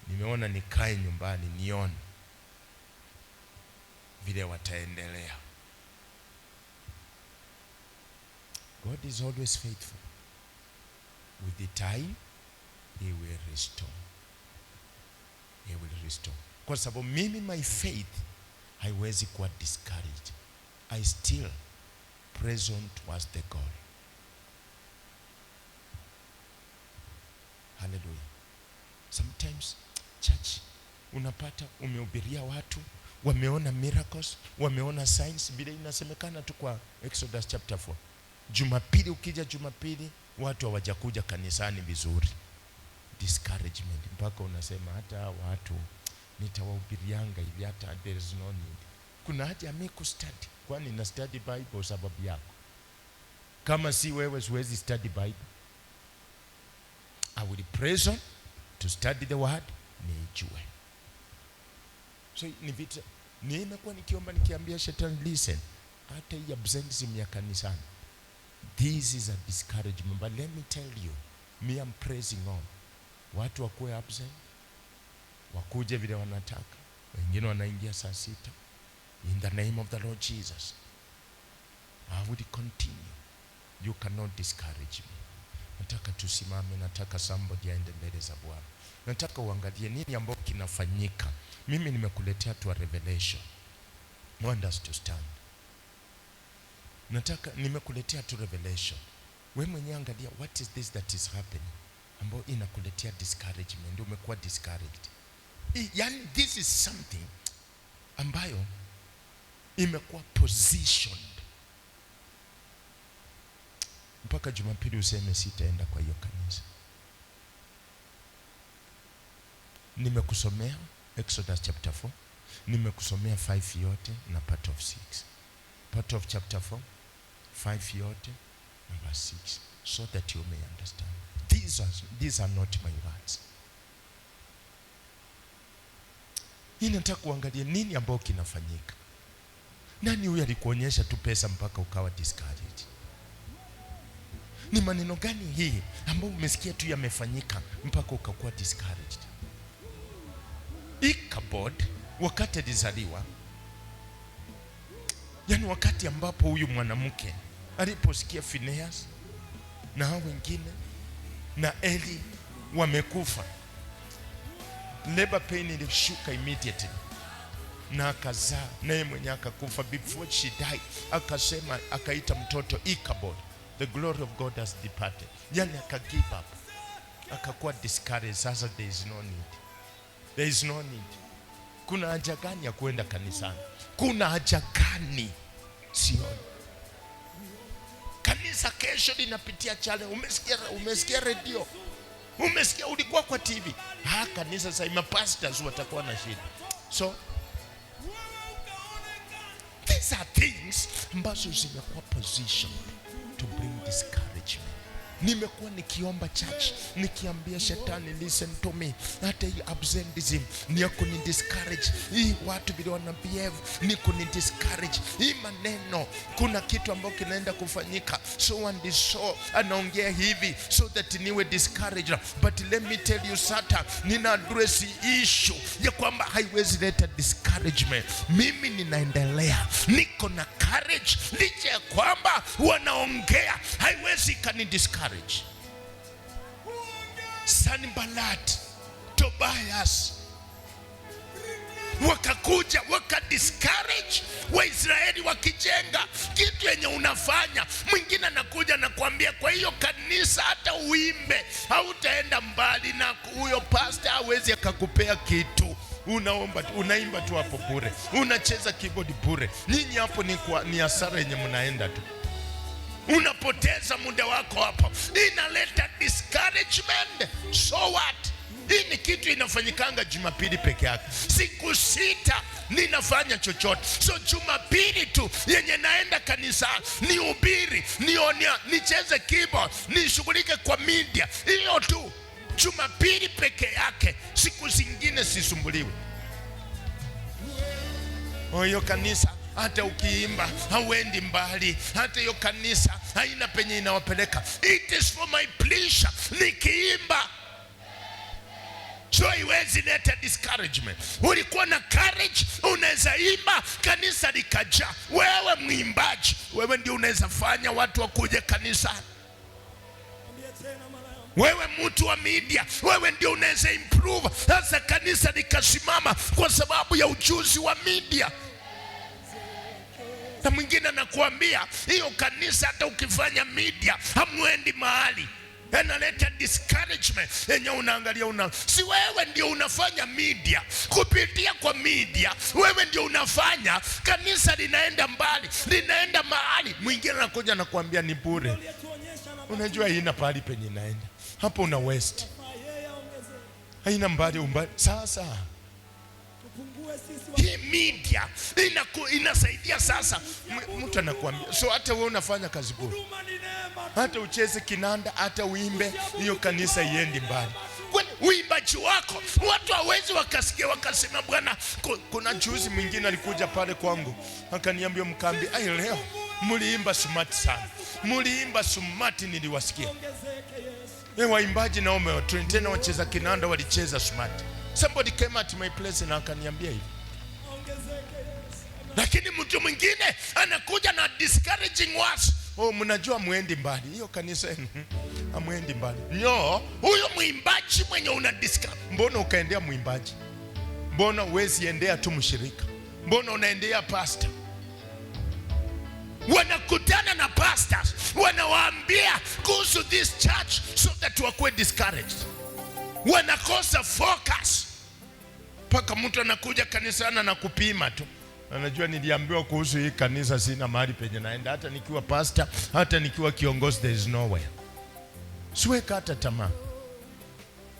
Nimeona nikae nyumbani nione vile wataendelea. God is always faithful. With the time, He will restore. He will restore. Kwa sababu mimi my faith haiwezi kuwa discouraged. I still press on towards the goal. Hallelujah. Sometimes church unapata umehubiria watu, wameona miracles, wameona signs, bila inasemekana tu kwa Exodus chapter 4. Jumapili ukija Jumapili watu hawajakuja kanisani vizuri. Discouragement, mpaka unasema hata watu nitawahubirianga hivi hata there is no need. Kuna haja mimi kustudy, kwani na study Bible sababu yako. Kama si wewe siwezi study Bible. I will praise on to study the word nijue. So ni vitu nimekuwa nikiomba nikiambia shetani, listen, hata hii absenteeism ya kanisani, this is a discouragement, but let me tell you, me I'm praising on. Watu wakuwe absent, wakuje vile wanataka, wengine wanaingia saa 6. In the name of the Lord Jesus, I would continue. You cannot discourage me. Nataka tusimame, nataka somebody aende mbele za Bwana. Nataka uangalie nini ambacho kinafanyika. Mimi nimekuletea tu a revelation. Want us to stand. Nataka nimekuletea tu revelation. Wewe mwenyewe angalia, what is this that is happening ambayo inakuletea discouragement, ndio umekuwa discouraged. Yani this is something ambayo imekuwa positioned. Mpaka Jumapili useme sitaenda kwa hiyo kanisa. Nimekusomea Exodus chapter 4. Nimekusomea 5 yote na part of 6. Part of chapter 4, 5 yote verse 6, so that you may understand. These are not my words. Ninataka kuangalia nini ambao kinafanyika. Nani huyu alikuonyesha tu pesa mpaka ukawa discouraged? Ni maneno gani hii ambao umesikia tu yamefanyika mpaka ukakuwa discouraged? Ichabod wakati alizaliwa, yani wakati ambapo huyu mwanamke aliposikia Phineas na hao wengine na Eli wamekufa, labor pain ilishuka immediately na akazaa, naye mwenye akakufa. Before she died, akasema, akaita mtoto Ichabod, the glory of God has departed. Yani give up, akakuwa discouraged. Sasa there is no need. Kuna haja gani ya kuenda kanisani? Kuna haja gani? Sioni kanisa kesho linapitia challenge. Umesikia radio, umesikia, ulikuwa kwa TV. Kanisa sasa mapastors watakuwa na shida. So these are things ambazo zimekuwa positioned to bring discouragement. Nimekuwa nikiomba church, nikiambia shetani, listen to me, hata hii absenteeism ni ya kuni discourage. Hii watu vile wana behave ni kuni discourage. Hii maneno, kuna kitu ambacho kinaenda kufanyika, so and so anaongea hivi so that niwe discouraged. But let me tell you, Satan nina address issue ya kwamba haiwezi leta discouragement. Mimi ninaendelea, niko na courage licha ya kwamba wanaongea, haiwezi kani discourage. Sanballat, Tobias wakakuja discourage Waisraeli wakijenga kitu yenye unafanya. Mwingine anakuja na kuambia, kwa hiyo kanisa hata uimbe hautaenda mbali, na huyo pastor hawezi akakupea kitu. Unaimba tu hapo bure, unacheza keyboard bure. Nyinyi hapo ni hasara yenye mnaenda tu, unapoteza muda wako hapo, inaleta discouragement. So what? Hii ni kitu inafanyikanga Jumapili peke yake. Siku 6 ninafanya chochote. So Jumapili tu yenye naenda kanisa, nihubiri, nionia, nicheze keyboard, nishughulike kwa media, hiyo tu. Jumapili peke yake, siku zingine sisumbuliwe. Hiyo kanisa hata ukiimba hauendi mbali, hata hiyo kanisa haina penye inawapeleka. It is for my pleasure nikiimba. So iwezi leta discouragement. Ulikuwa na courage, unaweza imba, kanisa likaja. Wewe mwimbaji, wewe ndio unaweza fanya watu wakuje kanisani. Wewe mtu wa media, wewe ndio unaweza improve sasa kanisa likasimama kwa sababu ya ujuzi wa media. Na mwingine anakuambia hiyo kanisa hata ukifanya media hamwendi mahali. Analeta discouragement yenye unaangalia si wewe ndio unafanya media. Kupitia kwa media wewe ndio unafanya kanisa linaenda mbali, linaenda mahali. Mwingine anakuja na kuambia ni bure. Unajua haina pali penye inaenda. Hapo una waste. Haina mbali. Sasa hii media inasaidia. Sasa mtu anakuambia, so hata wewe unafanya kazi bure, hata ucheze kinanda, hata uimbe, hiyo kanisa iendi mbali. Kwani uimbaji wako watu hawezi wakasikia wakasema bwana. Kuna juzi mwingine alikuja pale kwangu akaniambia, mkambi, leo muliimba smart sana, muliimba smart, niliwasikia. Waimbaji na umewatrain tena, wacheza kinanda walicheza smart. Somebody came at my place na akaniambia hivi. Lakini mtu mwingine anakuja na discouraging words. Mnajua muendi mbali. Hiyo kanisa hamuendi mbali. No, huyo mwimbaji mwenye una discourage. Mbona ukaendea mwimbaji? Mbona uwezi endea tu mshirika? Mbona unaendea pastor? Wanakutana na pastors, wanawaambia kuhusu this church so that wakuwe discouraged. Wanakosa focus. Paka mtu anakuja kanisani na kupima tu. Anajua niliambiwa kuhusu hii kanisa, sina mahali penye naenda. Hata nikiwa pastor, hata nikiwa kiongozi, there is nowhere. Siweka hata tamaa.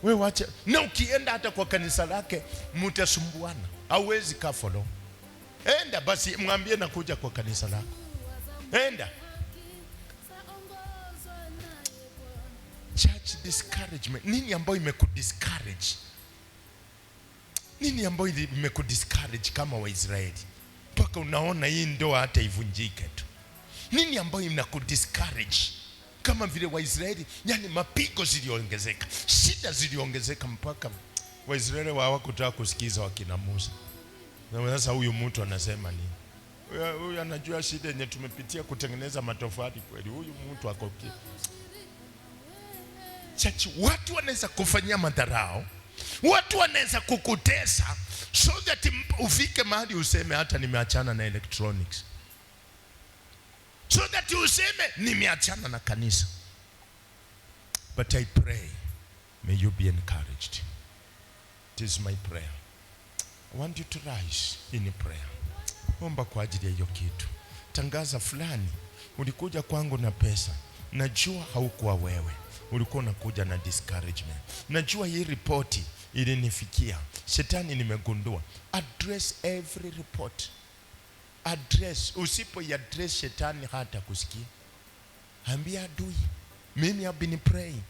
Wewe wacha. Na ukienda hata kwa kanisa lake mtasumbuana. Hauwezi follow. Enda basi mwambie nakuja kwa kanisa lako. Enda. Church discouragement. Nini ambayo imekudiscourage? Nini ambayo imekudiscourage kama Waisraeli mpaka unaona hii ndoa hata ivunjike tu? Nini ambayo inakudiscourage kama vile Waisraeli? Yani mapigo ziliongezeka, shida ziliongezeka, mpaka Waisraeli hawakutaka kusikiza wakina Musa. Na sasa huyu mtu anasema nini? Huyu anajua shida yenye tumepitia kutengeneza matofali kweli. Huyu mtu akokie. Chachi, watu wanaweza kufanyia madharau, watu wanaweza kukutesa so that ufike mahali useme hata nimeachana na electronics, so that useme nimeachana na kanisa. But I pray, may you be encouraged. It is my prayer. I want you to rise in prayer. Omba kwa ajili ya hiyo kitu. Tangaza fulani, ulikuja kwangu na pesa, najua haukuwa wewe, ulikuwa unakuja na discouragement. Najua hii ripoti ilinifikia, shetani nimegundua. Address every report. Address. Usipo address shetani hata kusikia. Ambia adui, mimi have been praying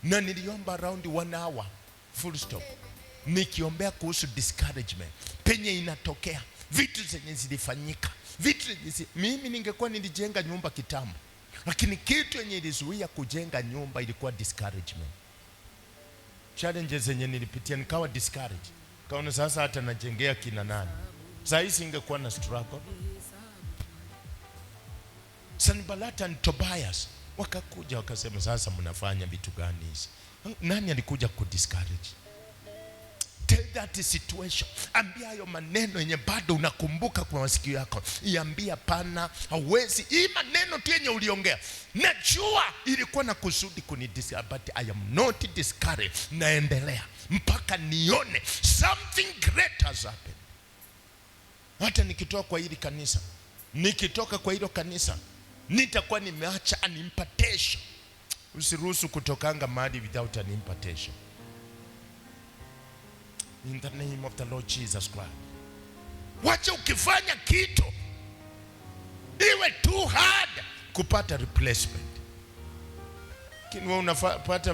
na niliomba around 1 hour full stop, nikiombea kuhusu discouragement penye inatokea, vitu zenye zilifanyika, vitu zenye mimi ningekuwa nilijenga nyumba kitambo, lakini kitu yenye ilizuia kujenga nyumba ilikuwa discouragement. Challenges zenye nilipitia nikawa discouraged. Kaona sasa hata najengea kina nani? Sasa hii singekuwa na struggle. Sanballat na Tobias wakakuja wakasema, sasa mnafanya vitu gani hizi? Nani alikuja kudiscourage? Tell that situation. Ambia hayo maneno yenye bado unakumbuka kwa masikio yako. Iambia pana, hawezi. Hii maneno tu yenye uliongea, najua ilikuwa na kusudi kunidiscourage, but I am not discouraged. Naendelea mpaka nione something great has happened. Hata nikitoka kwa hili kanisa, nikitoka kwa hilo kanisa, nitakuwa nimeacha an impartation. Usiruhusu kutokanga mahali without an impartation. In the name of the Lord Jesus Christ. Wacha ukifanya kitu iwe too hard kupata replacement. Kini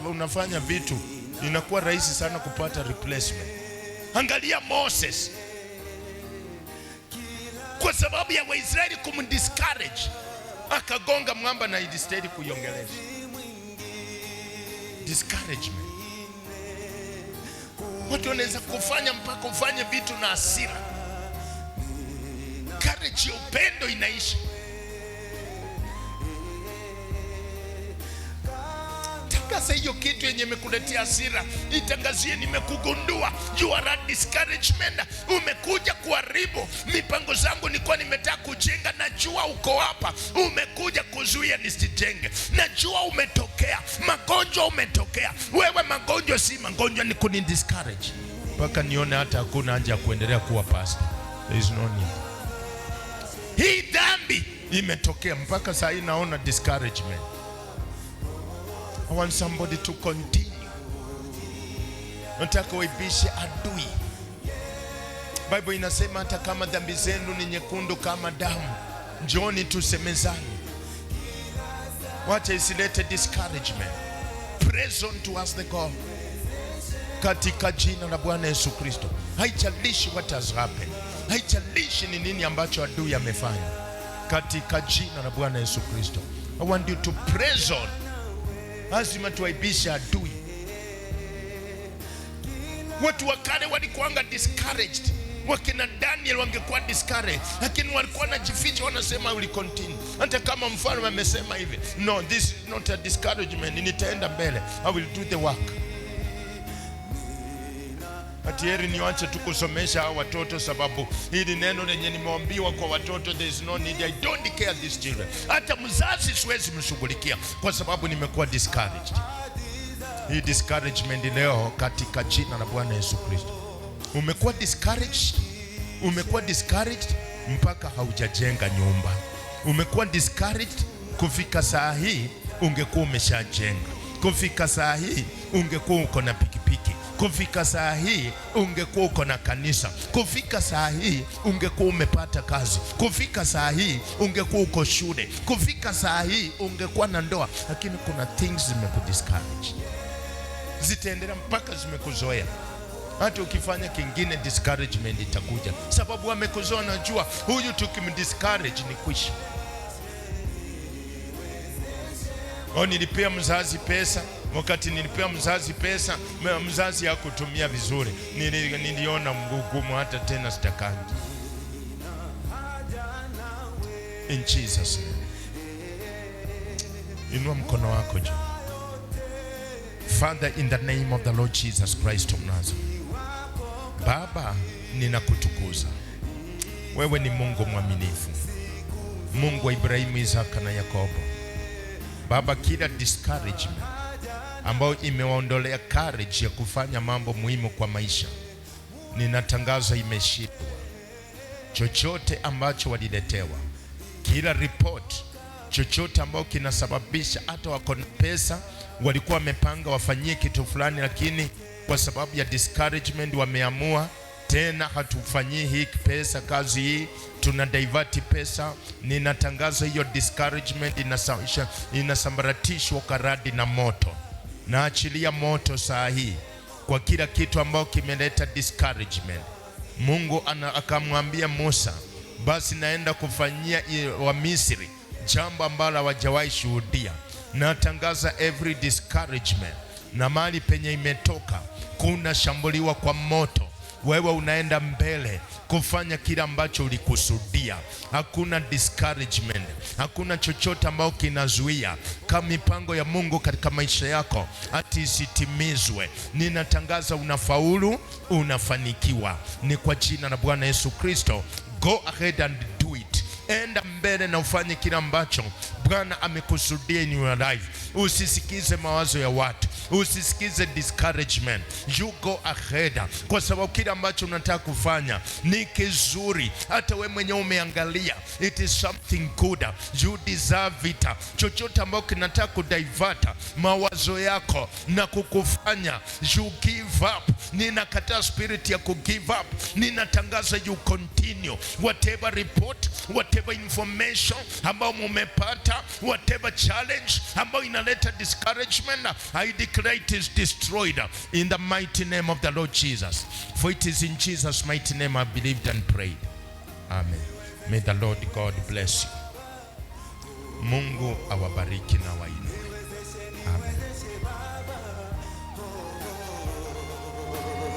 unafanya vitu inakuwa rahisi sana kupata replacement. Angalia Moses, kwa sababu ya Waisraeli kumdiscourage, akagonga mwamba na ilistahili kuiongeleza. Discouragement. Watu wanaweza kufanya mpaka ufanye vitu na hasira. Courage ya upendo inaisha. Tangaza hiyo kitu yenye imekuletea hasira. Itangazie, nimekugundua you are a discouragement. Umekuja kuharibu mipango zangu, nilikuwa nimetaka kujenga. Najua uko hapa, umekuja kuzuia nisijenge. Najua umetokea, magonjwa umetokea. Wewe magonjwa si magonjwa, ni kuni discourage. Mpaka nione hata hakuna haja ya kuendelea kuwa pastor. There is no need. Hii dhambi imetokea mpaka saa hii naona discouragement. I want somebody to continue. Nataka uibishe adui. Bible inasema hata kama dhambi zenu ni nyekundu kama damu, njooni tusemezane. Wacha isilete discouragement. Praise on to us the God. Katika jina la Bwana Yesu Kristo. Haijalishi what has happened. Haijalishi ni nini ambacho adui amefanya. Katika jina la Bwana Yesu Kristo. I want you to praise on. Lazima tuaibisha adui. Watu wa kale walikuanga discouraged. Wakina Daniel wangekuwa discouraged, lakini walikuwa wanajificha, wanasema will continue. Hata kama mfalme amesema hivi, no, this is not a discouragement, nitaenda mbele, I will do the work. Heri niwache tu kusomesha hao watoto, sababu hili neno lenye nimeambiwa kwa watoto, there is no need, I don't care these children. Hata mzazi siwezi mshughulikia kwa sababu nimekuwa discouraged. Hii discouragement leo katika jina la Bwana Yesu Kristo. Umekuwa discouraged, umekuwa discouraged mpaka haujajenga nyumba. Umekuwa discouraged, kufika saa hii ungekuwa umeshajenga. Kufika saa hii ungekuwa uko na pikipiki. Kufika saa hii ungekuwa uko na kanisa. Kufika saa hii ungekuwa umepata kazi. Kufika saa hii ungekuwa uko shule. Kufika saa hii ungekuwa na ndoa. Lakini kuna things zimekudiscourage, zitaendelea mpaka zimekuzoea. Hata ukifanya kingine discouragement itakuja, sababu amekuzoea. Najua huyu tukimdiscourage ni kwisha. Nilipea mzazi pesa. Wakati nilipea mzazi pesa, mzazi hakutumia vizuri. Niliona mgumu, hata tena sitakangi. In Jesus name. Inua mkono wako juu. Father, in the name of the Lord Jesus Christ of Nazareth. Baba, ninakutukuza. Wewe ni Mungu mwaminifu, Mungu wa Ibrahimu, Isaka na Yakobo. Baba, kila discouragement ambayo imewaondolea courage ya kufanya mambo muhimu kwa maisha, ninatangaza imeshindwa. Chochote ambacho waliletewa, kila report, chochote ambao kinasababisha hata wako na pesa, walikuwa wamepanga wafanyie kitu fulani, lakini kwa sababu ya discouragement wameamua tena hatufanyii hii pesa, kazi hii, tuna divert pesa. Ninatangaza hiyo discouragement inasambaratishwa karadi na moto. Naachilia moto saa hii kwa kila kitu ambao kimeleta discouragement. Mungu akamwambia Musa, basi naenda kufanyia wa Misri jambo ambalo hawajawahi shuhudia. Natangaza every discouragement na mali penye imetoka kuna shambuliwa kwa moto. Wewe unaenda mbele kufanya kila ambacho ulikusudia. Hakuna discouragement, hakuna chochote ambao kinazuia kama mipango ya Mungu katika maisha yako ati isitimizwe. Ninatangaza unafaulu, unafanikiwa. Ni kwa jina la Bwana Yesu Kristo. Go ahead and do it. Enda mbele na ufanye kila ambacho Bwana amekusudia in your life. Usisikize mawazo ya watu, usisikize discouragement. You go ahead, kwa sababu kila ambacho unataka kufanya ni kizuri. Hata we mwenyewe umeangalia, it is something good, you deserve it. Chochote ambao kinataka kudivert mawazo yako na kukufanya you give up, ninakataa spirit ya kugive up. Ninatangaza you continue. Whatever report, whatever information ambao mumepata, whatever challenge ambao inaleta discouragement, I declare it is destroyed in the mighty name of the Lord Jesus. For it is in Jesus' mighty name I believed and prayed. Amen. May the Lord God bless you. Mungu awabariki na wainue. Amen.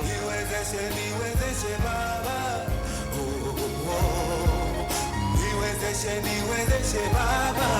Niwezeshe Baba, niwezeshe Baba,